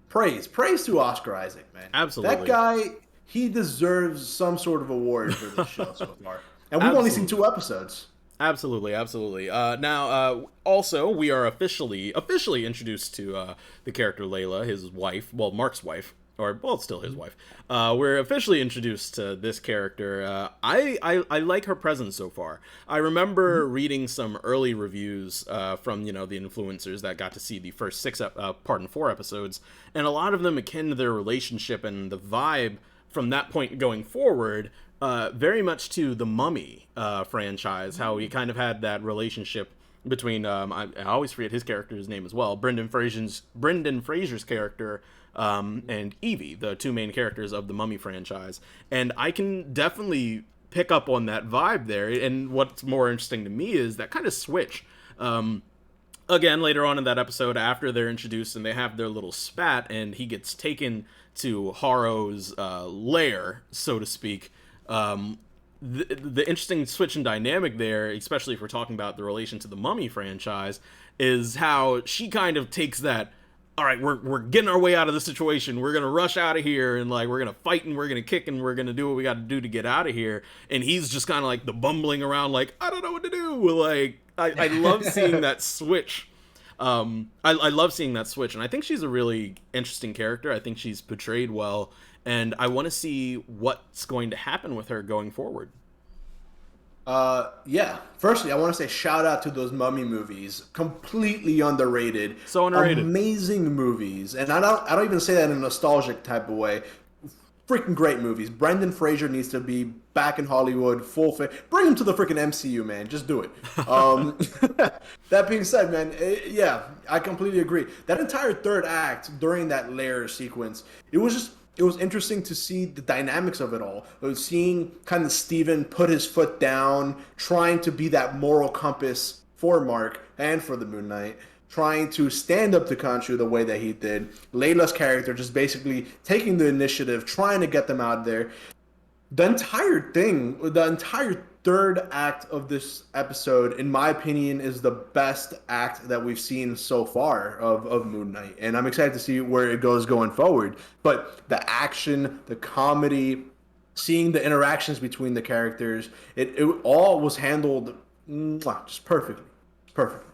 praise to Oscar Isaac, man. Absolutely. That guy, he deserves some sort of award for this show so far. And we've only seen 2 episodes. Absolutely. Now, also, we are officially introduced to the character Layla, his wife, well, Mark's wife, it's still his wife. We're officially introduced to this character. I like her presence so far. I remember reading some early reviews from, the influencers that got to see the first 4 episodes, and a lot of them akin to their relationship and the vibe from that point going forward, very much to the Mummy franchise, how he kind of had that relationship between, I always forget his character's name as well, Brendan Fraser's character, and Evie, the 2 main characters of the Mummy franchise. And I can definitely pick up on that vibe there. And what's more interesting to me is that kind of switch. Again, later on in that episode, after they're introduced and they have their little spat, and he gets taken to Harrow's lair, so to speak. The interesting switch in dynamic there, especially if we're talking about the relation to the Mummy franchise, is how she kind of takes that, all right, we're getting our way out of the situation. We're going to rush out of here, and like we're going to fight and we're going to kick and we're going to do what we got to do to get out of here. And he's just kind of like the bumbling around like, I don't know what to do. Like, I love seeing that switch. I love seeing that switch, and I think she's a really interesting character. I think she's portrayed well, and I want to see what's going to happen with her going forward. Yeah. Firstly, I want to say shout out to those Mummy movies. Completely underrated. So underrated. Amazing movies. And I don't even say that in a nostalgic type of way. Freaking great movies. Brendan Fraser needs to be back in Hollywood, bring him to the freaking MCU, man. Just do it. That being said, man, yeah, I completely agree. That entire 3rd act during that lair sequence, it was interesting to see the dynamics of it all. Seeing kind of Steven put his foot down, trying to be that moral compass for Mark and for the Moon Knight, trying to stand up to Khonshu the way that he did. Layla's character just basically taking the initiative, trying to get them out there. The entire 3rd act of this episode, in my opinion, is the best act that we've seen so far of Moon Knight. And I'm excited to see where it goes going forward. But the action, the comedy, seeing the interactions between the characters, it all was handled just perfectly. Perfect.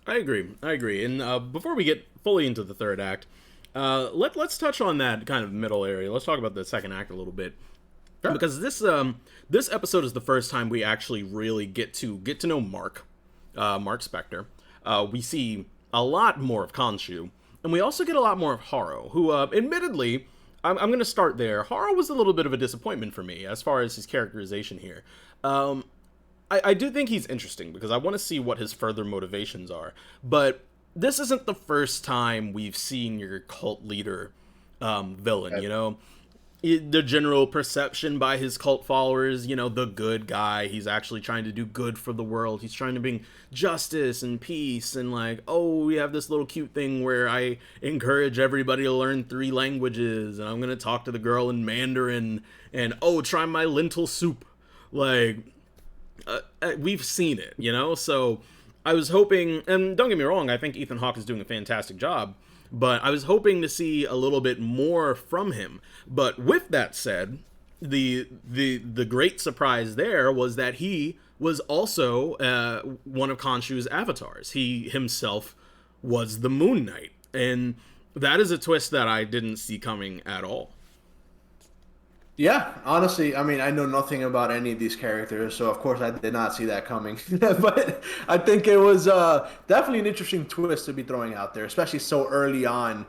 I agree. And before we get fully into the 3rd act, let's touch on that kind of middle area. Let's talk about the 2nd act a little bit. Sure. Because this episode is the first time we actually really get to know Mark Spector. We see a lot more of Khonshu, and we also get a lot more of Harrow, who, admittedly, I'm going to start there. Harrow was a little bit of a disappointment for me as far as his characterization here. I do think he's interesting because I want to see what his further motivations are, but this isn't the first time we've seen your cult leader villain, you know? The general perception by his cult followers, the good guy. He's actually trying to do good for the world. He's trying to bring justice and peace, and like, oh, we have this little cute thing where I encourage everybody to learn 3 languages, and I'm going to talk to the girl in Mandarin, and oh, try my lentil soup. Like, we've seen it, So I was hoping, and don't get me wrong, I think Ethan Hawke is doing a fantastic job, but I was hoping to see a little bit more from him. But with that said, the great surprise there was that he was also one of Khonshu's avatars. He himself was the Moon Knight, and that is a twist that I didn't see coming at all. Yeah, honestly, I mean, I know nothing about any of these characters, so of course I did not see that coming. But I think it was definitely an interesting twist to be throwing out there, especially so early on.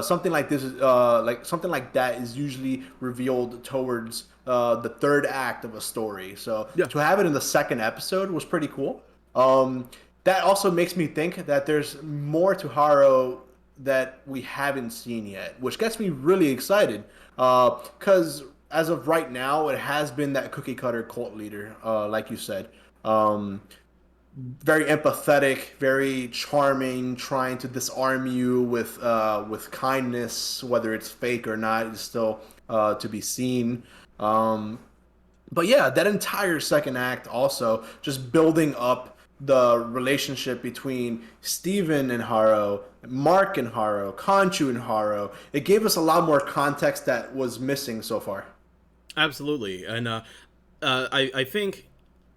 Something like this is like something like that is usually revealed towards the third act of a story. So Yeah. to have it in the second episode was pretty cool. That also makes me think that there's more to Haro that we haven't seen yet, which gets me really excited. Because as of right now, it has been that cookie cutter cult leader, like you said. Um, Very empathetic, very charming, trying to disarm you with kindness, whether it's fake or not is still to be seen. Um, but yeah, that entire second act also just building up the relationship between Steven and Haro, Mark and Haro, Conchu and Haro. It gave us a lot more context that was missing so far. Absolutely, and I think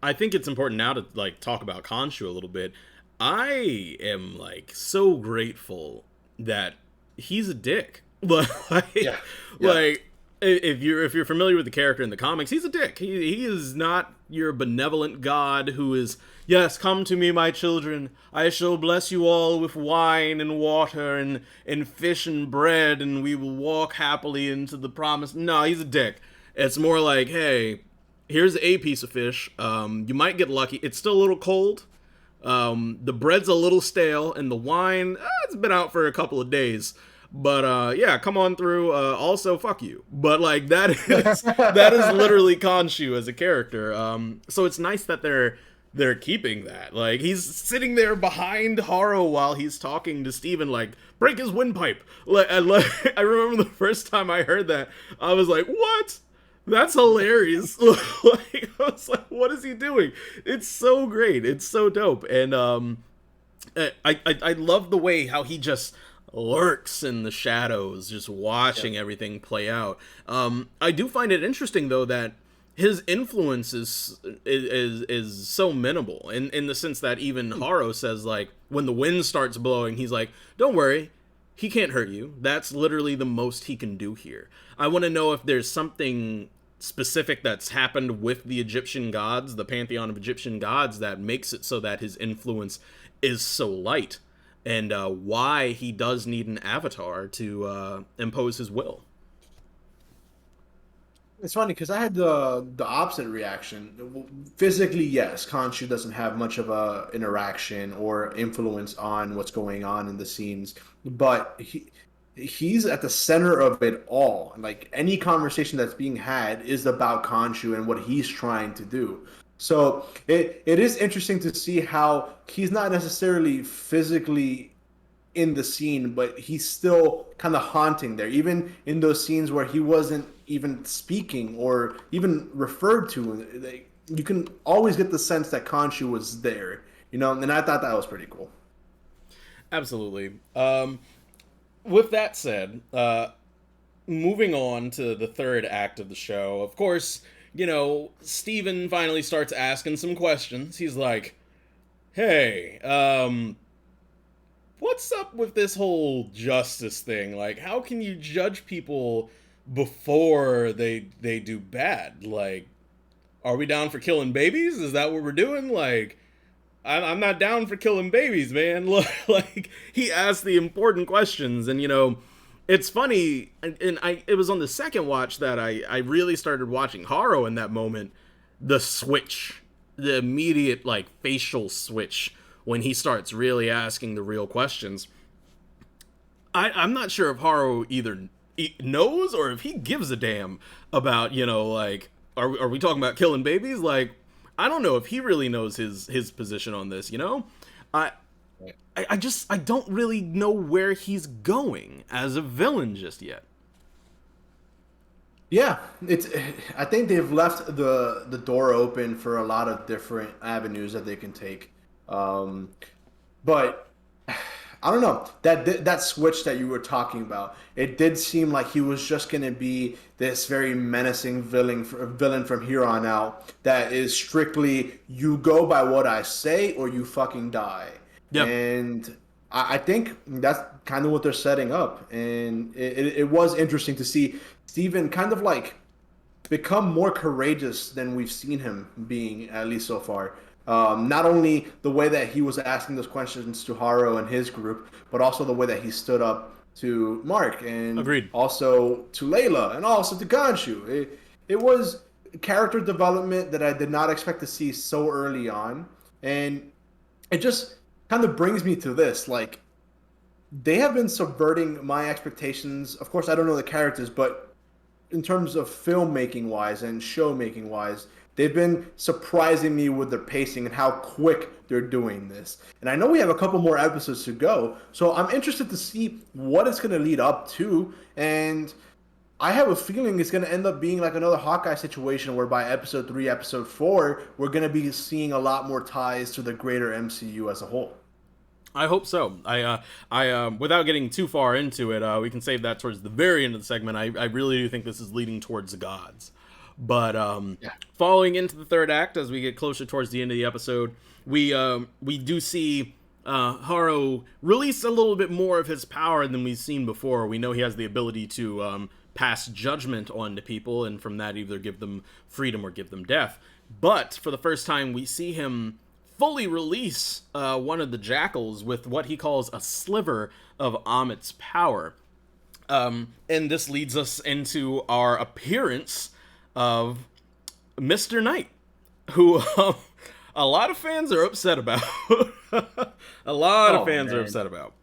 it's important now to like talk about Khonshu a little bit. I am like so grateful that he's a dick. like, Yeah, yeah. like if you're familiar with the character in the comics, he's a dick. He is not your benevolent god who is, yes, come to me, my children. I shall bless you all with wine and water and fish and bread, and we will walk happily into the promise. No, he's a dick. It's more like, hey, here's a piece of fish. You might get lucky. It's still a little cold. The bread's a little stale, and the wine, it's been out for a couple of days. But yeah, come on through. Also, fuck you. But like that is literally Khonshu as a character. So it's nice that they're keeping that. Like he's sitting there behind Haro while he's talking to Steven, like break his windpipe. I remember the first time I heard that, I was like, what? That's hilarious. Like, I was like, what is he doing? It's so great. It's so dope. And I love the way how he just lurks in the shadows, just watching everything play out. I do find it interesting though that his influence is so minimal in the sense that even Haro says, like, when the wind starts blowing, he's like, don't worry, he can't hurt you. That's literally the most he can do here. I want to know if there's something specific that's happened with the Egyptian gods, the pantheon of Egyptian gods, that makes it so that his influence is so light, and why he does need an avatar to impose his will. It's funny because I had the opposite reaction. Physically, yes, Khonshu doesn't have much of a interaction or influence on what's going on in the scenes, but he's at the center of it all. Like any conversation that's being had is about Khonshu and what he's trying to do. So it is interesting to see how he's not necessarily physically in the scene, but he's still kind of haunting there, even in those scenes where he wasn't even speaking or even referred to. You can always get the sense that Khonshu was there, and I thought that was pretty cool. Absolutely. With that said, moving on to the third act of the show, of course, Steven finally starts asking some questions. He's like, hey, what's up with this whole justice thing? Like, how can you judge people before they do bad? Like, are we down for killing babies? Is that what we're doing? Like, I'm not down for killing babies, man. Like, he asked the important questions, and it's funny, and it was on the second watch that I really started watching Haro in that moment. The switch, the immediate like facial switch when he starts really asking the real questions. I'm not sure if Haro either knows or if he gives a damn about, like, are we talking about killing babies? Like, I don't know if he really knows his position on this, I I don't really know where he's going as a villain just yet. Yeah, I think they've left the door open for a lot of different avenues that they can take. Um, but I don't know that switch that you were talking about. It did seem like he was just going to be this very menacing villain from here on out. That is strictly you go by what I say or you fucking die. Yep. And I think that's kind of what they're setting up. And it was interesting to see Steven kind of like become more courageous than we've seen him being, at least so far. Not only the way that he was asking those questions to Haro and his group, but also the way that he stood up to Mark and Agreed. also to Layla and also to Ganshu. It was character development that I did not expect to see so early on. And it just kind of brings me to this. Like, they have been subverting my expectations. Of course, I don't know the characters, but in terms of filmmaking wise and show making wise, they've been surprising me with their pacing and how quick they're doing this. And I know we have a couple more episodes to go, so I'm interested to see what it's going to lead up to. And I have a feeling it's going to end up being like another Hawkeye situation where by episode 3, episode 4, we're going to be seeing a lot more ties to the greater MCU as a whole. I hope so. Without getting too far into it, we can save that towards the very end of the segment. I really do think this is leading towards the gods. But following into the third act, as we get closer towards the end of the episode, we do see Haro release a little bit more of his power than we've seen before. We know he has the ability to pass judgment on to people, and from that either give them freedom or give them death. But for the first time, we see him fully release one of the jackals with what he calls a sliver of Amit's power. And this leads us into our appearance of Mr. Knight, who a lot of fans are upset about. A lot of fans are upset about.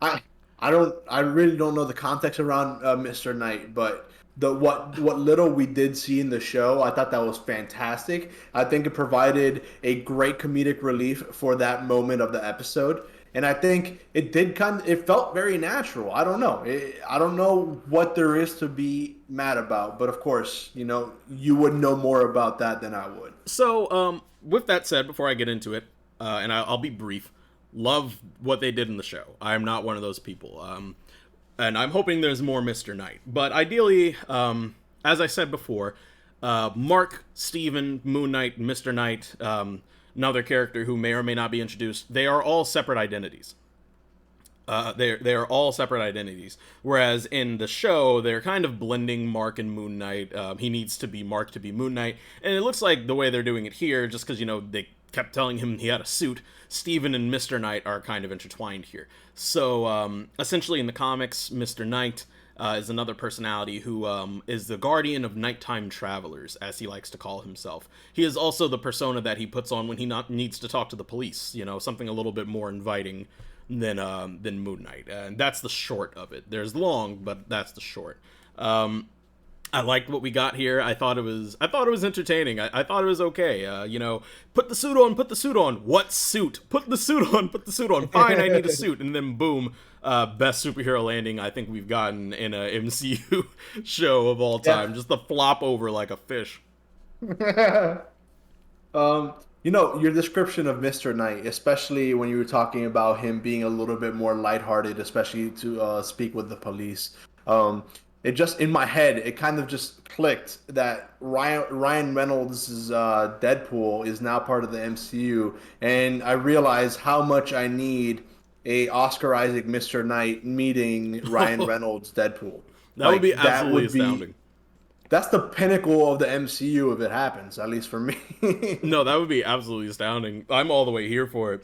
I really don't know the context around Mr. Knight, but what little we did see in the show, I thought that was fantastic. I think it provided a great comedic relief for that moment of the episode, and I think it did it felt very natural. I don't know. I don't know what there is to be mad about, but of course, you would know more about that than I would. So, with that said, before I get into it, and I'll be brief, love what they did in the show. I'm not one of those people. And I'm hoping there's more Mr. Knight. But ideally, as I said before, Mark, Steven, Moon Knight, Mr. Knight, another character who may or may not be introduced, they are all separate identities. They are all separate identities. Whereas in the show, they're kind of blending Mark and Moon Knight. He needs to be Mark to be Moon Knight. And it looks like the way they're doing it here, just because, they kept telling him he had a suit, Steven and Mr. Knight are kind of intertwined here. So, essentially in the comics, Mr. Knight is another personality who is the guardian of nighttime travelers, as he likes to call himself. He is also the persona that he puts on when he needs to talk to the police, something a little bit more inviting than Moon Knight. And that's the short of it. There's long, but that's the short. I liked what we got here. I thought it was entertaining. I thought it was okay. Put the suit on. What suit? Put the suit on. Fine, I need a suit. And then boom, best superhero landing I think we've gotten in a MCU show of all time. Yeah. Just the flop over like a fish. Your description of Mr. Knight, especially when you were talking about him being a little bit more lighthearted, especially to speak with the police. It just, in my head, it kind of just clicked that Ryan Reynolds' Deadpool is now part of the MCU, and I realized how much I need a Oscar Isaac Mr. Knight meeting Ryan Reynolds Deadpool. That would be absolutely astounding. That's the pinnacle of the MCU if it happens, at least for me. No, that would be absolutely astounding. I'm all the way here for it.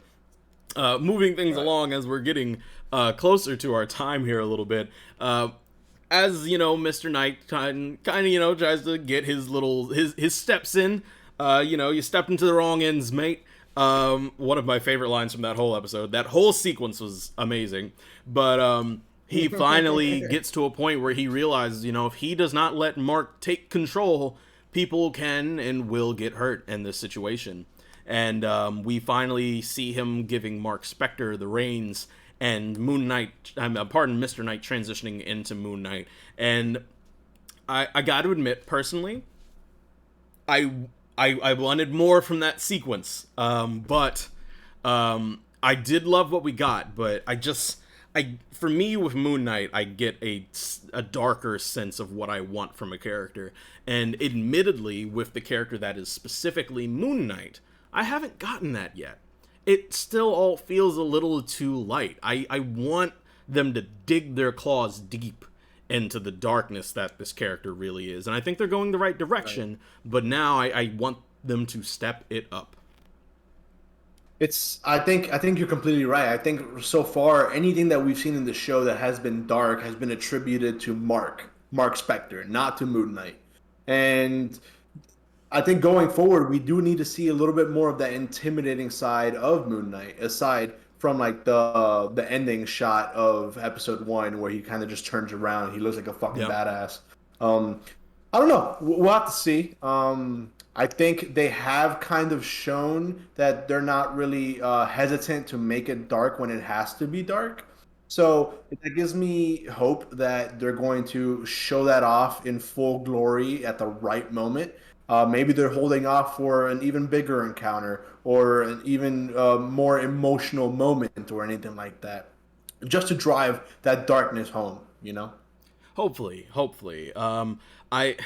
Moving things along as we're getting closer to our time here a little bit. As Mr. Knight kind of tries to get his steps in. You stepped into the wrong ends, mate. One of my favorite lines from that whole episode. That whole sequence was amazing. But he finally gets to a point where he realizes, if he does not let Mark take control, people can and will get hurt in this situation. And we finally see him giving Mark Spector the reins, and Mr. Knight transitioning into Moon Knight. And I got to admit, personally, I wanted more from that sequence. But I did love what we got, but for me with Moon Knight, I get a darker sense of what I want from a character. And admittedly, with the character that is specifically Moon Knight, I haven't gotten that yet. It still all feels a little too light. I want them to dig their claws deep into the darkness that this character really is. And I think they're going the right direction, but now I want them to step it up. I think you're completely right. I think so far anything that we've seen in the show that has been dark has been attributed to Mark Spector, not to Moon Knight. And I think going forward, we do need to see a little bit more of that intimidating side of Moon Knight, aside from like the ending shot of episode 1, where he kind of just turns around. He looks like a fucking badass. I don't know. We'll have to see. I think they have kind of shown that they're not really hesitant to make it dark when it has to be dark. So that gives me hope that they're going to show that off in full glory at the right moment. Maybe they're holding off for an even bigger encounter or an even more emotional moment or anything like that, just to drive that darkness home, you know? Hopefully. I...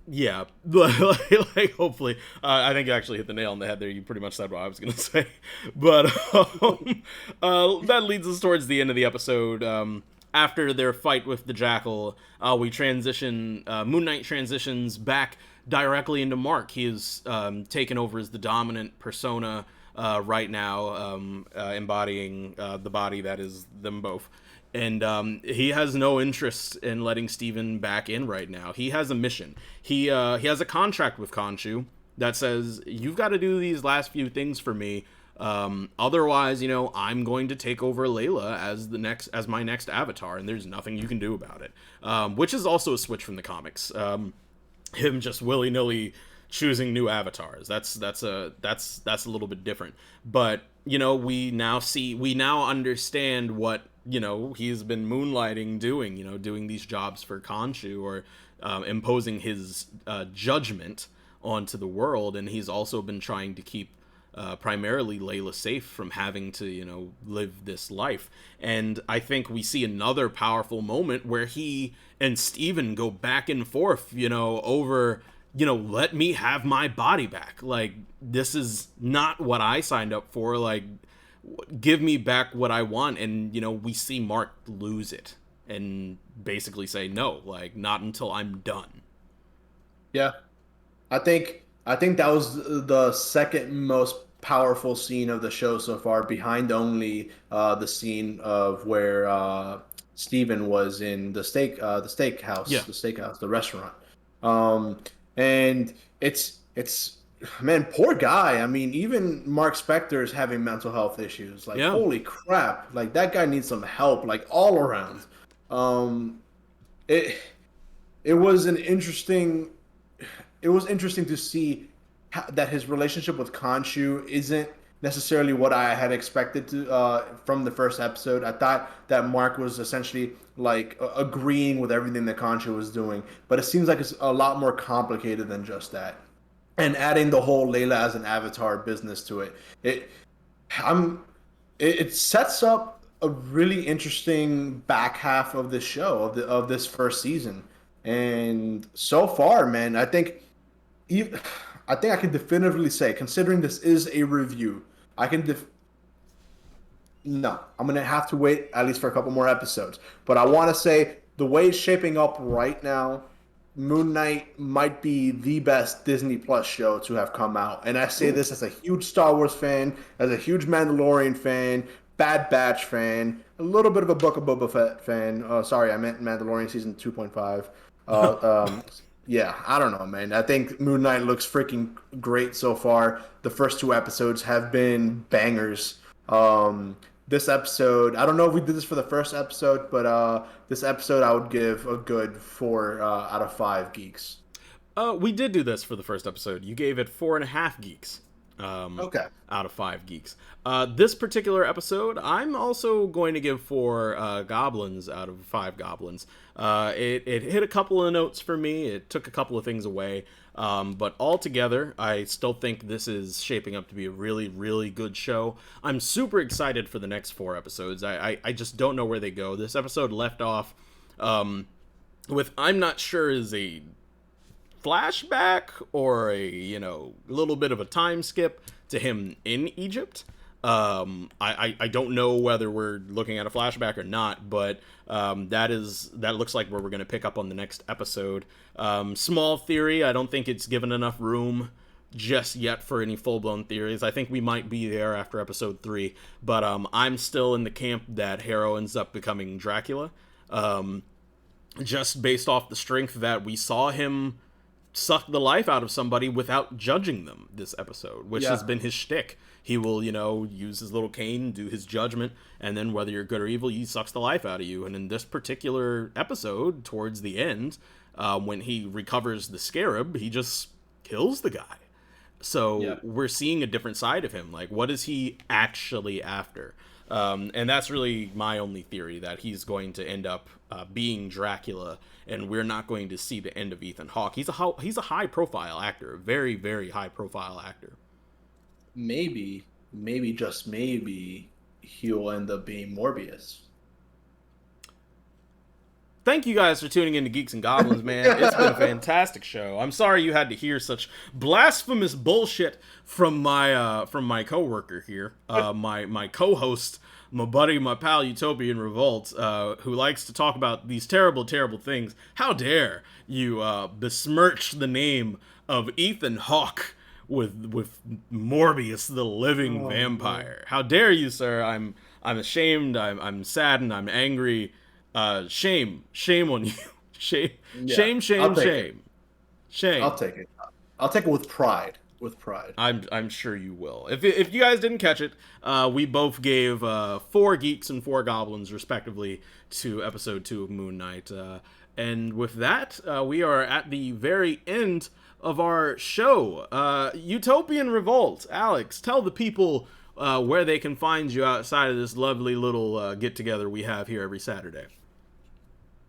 Yeah, like hopefully. I think you actually hit the nail on the head there. You pretty much said what I was going to say. But that leads us towards the end of the episode. After their fight with the Jackal, we transition. Moon Knight transitions back directly into Mark. He is taken over as the dominant persona right now, embodying the body that is them both. And he has no interest in letting Steven back in right now. He has a mission. He has a contract with Khonshu that says, you've got to do these last few things for me. Otherwise, I'm going to take over Layla as my next avatar, and there's nothing you can do about it. Which is also a switch from the comics. Him just willy-nilly choosing new avatars. That's a little bit different. But we now understand what he's been moonlighting doing these jobs for Khonshu, or imposing his judgment onto the world. And he's also been trying to keep primarily Layla safe from having to live this life. And I think we see another powerful moment where he and Steven go back and forth over let me have my body back. Like, this is not what I signed up for. Like, give me back what I want. And we see Mark lose it and basically say, no, like, not until I'm done. Yeah, I think that was the second most powerful scene of the show so far, behind only the scene of where Steven was in the steakhouse, the restaurant. And it's man, poor guy. I mean, even Mark Spector is having mental health issues. Like, holy crap! Like, that guy needs some help, like, all around. It was interesting to see that his relationship with Khonshu isn't necessarily what I had expected to from the first episode. I thought that Mark was essentially like agreeing with everything that Khonshu was doing, but it seems like it's a lot more complicated than just that. And adding the whole Layla as an avatar business to it, it sets up a really interesting back half of this show, of this first season. And so far, man, I think I can definitively say, considering this is a review, no, I'm going to have to wait at least for a couple more episodes. But I want to say, the way it's shaping up right now, Moon Knight might be the best Disney Plus show to have come out. And I say this as a huge Star Wars fan, as a huge Mandalorian fan, Bad Batch fan, a little bit of a Book of Boba Fett fan. Sorry, I meant Mandalorian season 2.5. Yeah, I don't know, man. I think Moon Knight looks freaking great so far. The first 2 episodes have been bangers. This episode, I don't know if we did this for the first episode, but this episode I would give a good 4 out of 5 geeks. We did do this for the first episode. You gave it 4.5 geeks. Okay. Out of 5 geeks. This particular episode, I'm also going to give 4 goblins out of 5 goblins. It hit a couple of notes for me. It took a couple of things away. But altogether, I still think this is shaping up to be a really, really good show. I'm super excited for the next 4 episodes. I just don't know where they go. This episode left off with, I'm not sure, is a flashback or a little bit of a time skip to him in Egypt. I don't know whether we're looking at a flashback or not, but that looks like where we're going to pick up on the next episode. Small theory, I don't think it's given enough room just yet for any full-blown theories. I think we might be there after episode 3, but I'm still in the camp that Harrow ends up becoming Dracula, just based off the strength that we saw him suck the life out of somebody without judging them this episode, which has been his shtick. He will, use his little cane, do his judgment, and then whether you're good or evil, he sucks the life out of you. And in this particular episode, towards the end, when he recovers the scarab, he just kills the guy. So we're seeing a different side of him. Like, what is he actually after? And that's really my only theory, that he's going to end up being Dracula, and we're not going to see the end of Ethan Hawke. He's a high-profile actor, a very, very high-profile actor. Maybe, just maybe, he'll end up being Morbius. Thank you guys for tuning in to Geeks and Goblins, man. It's been a fantastic show. I'm sorry you had to hear such blasphemous bullshit from my coworker here, my co-host, my buddy, my pal, Utopian Revolt, who likes to talk about these terrible, terrible things. How dare you besmirch the name of Ethan Hawke with Morbius, the living vampire? How dare you, sir? I'm ashamed. I'm saddened. I'm angry. Shame on you. Shame. I'll take it. I'll take it with pride. I'm sure you will. If you guys didn't catch it, we both gave 4 Geeks and 4 Goblins respectively to episode 2 of Moon Knight. And with that, we are at the very end of our show. Utopian Revolt. Alex, tell the people where they can find you outside of this lovely little get-together we have here every Saturday.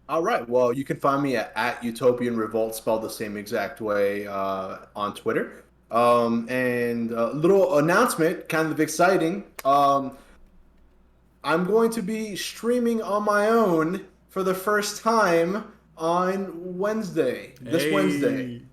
All right. Well, you can find me at Utopian Revolt, spelled the same exact way, on Twitter. And a little announcement, kind of exciting. I'm going to be streaming on my own for the first time on Wednesday. This Wednesday.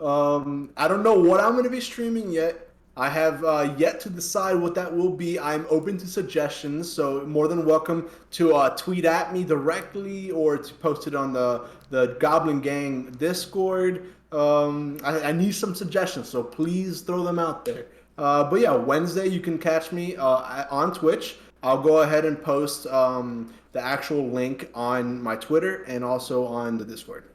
I don't know what I'm going to be streaming yet. I have yet to decide what that will be. I'm open to suggestions, so more than welcome to tweet at me directly or to post it on the Goblin Gang Discord. I need some suggestions, so please throw them out there. But yeah, Wednesday you can catch me on Twitch. I'll go ahead and post the actual link on my Twitter and also on the Discord.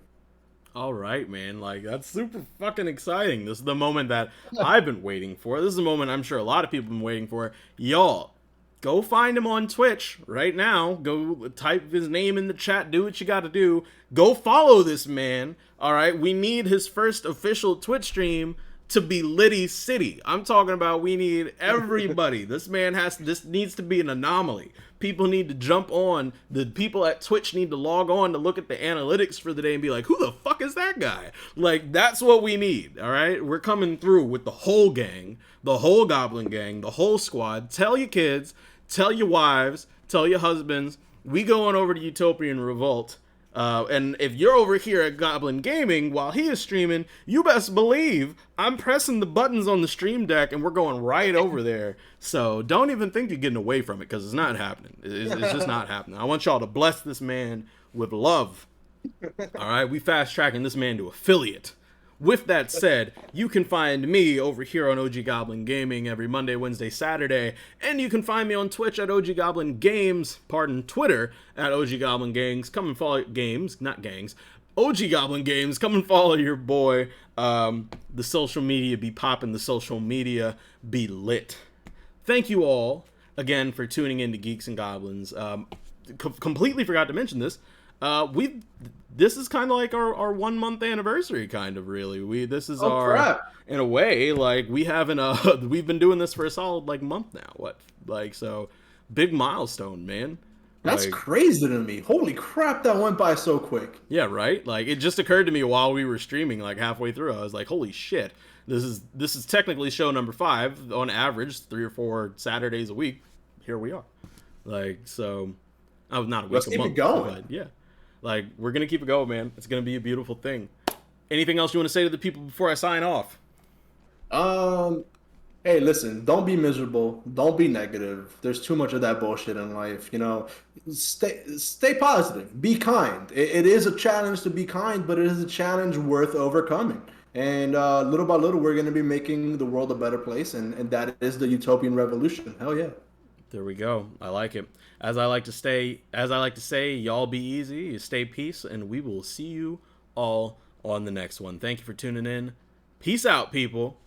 All right, man. Like, that's super fucking exciting. This is the moment that I've been waiting for. This is the moment I'm sure a lot of people have been waiting for. Y'all, go find him on Twitch right now. Go type his name in the chat. Do what you got to do. Go follow this man. All right? We need his first official Twitch stream to be Liddy City. I'm talking about we need everybody. This needs to be an anomaly. People need to jump on. The people at Twitch need to log on to look at the analytics for the day and be like, who the fuck is that guy? Like, that's what we need, all right? We're coming through with the whole gang, the whole Goblin Gang, the whole squad. Tell your kids, tell your wives, tell your husbands. We going over to Utopian Revolt. And if you're over here at Goblin Gaming while he is streaming, you best believe I'm pressing the buttons on the stream deck and we're going right over there. So don't even think you're getting away from it, because it's not happening. It's just not happening. I want y'all to bless this man with love. All right, we fast tracking this man to affiliate. With that said, you can find me over here on OG Goblin Gaming every Monday, Wednesday, Saturday, and you can find me on Twitch at OG Goblin Games, Twitter at OG Goblin Gangs. Come and follow games, not gangs. OG Goblin Games, come and follow your boy. The social media be popping, the social media be lit. Thank you all again for tuning in to Geeks and Goblins. Completely forgot to mention this. This is kind of like our 1 month anniversary, kind of, really. This is crap. In a way, like, we haven't we've been doing this for a solid month now. So big milestone, man. That's crazy to me. Holy crap, that went by so quick. Yeah, right? Like, it just occurred to me while we were streaming, halfway through. I was like, holy shit. This is technically show number 5 on average, 3 or 4 Saturdays a week. Here we are. So I was not a week. Let's a keep month, it going. But yeah. We're going to keep it going, man. It's going to be a beautiful thing. Anything else you want to say to the people before I sign off? Hey, listen, don't be miserable. Don't be negative. There's too much of that bullshit in life. Stay positive. Be kind. It is a challenge to be kind, but it is a challenge worth overcoming. And little by little, we're going to be making the world a better place, and that is the utopian revolution. Hell yeah. There we go. I like it. As I like to say, y'all be easy, stay peace, and we will see you all on the next one. Thank you for tuning in. Peace out, people.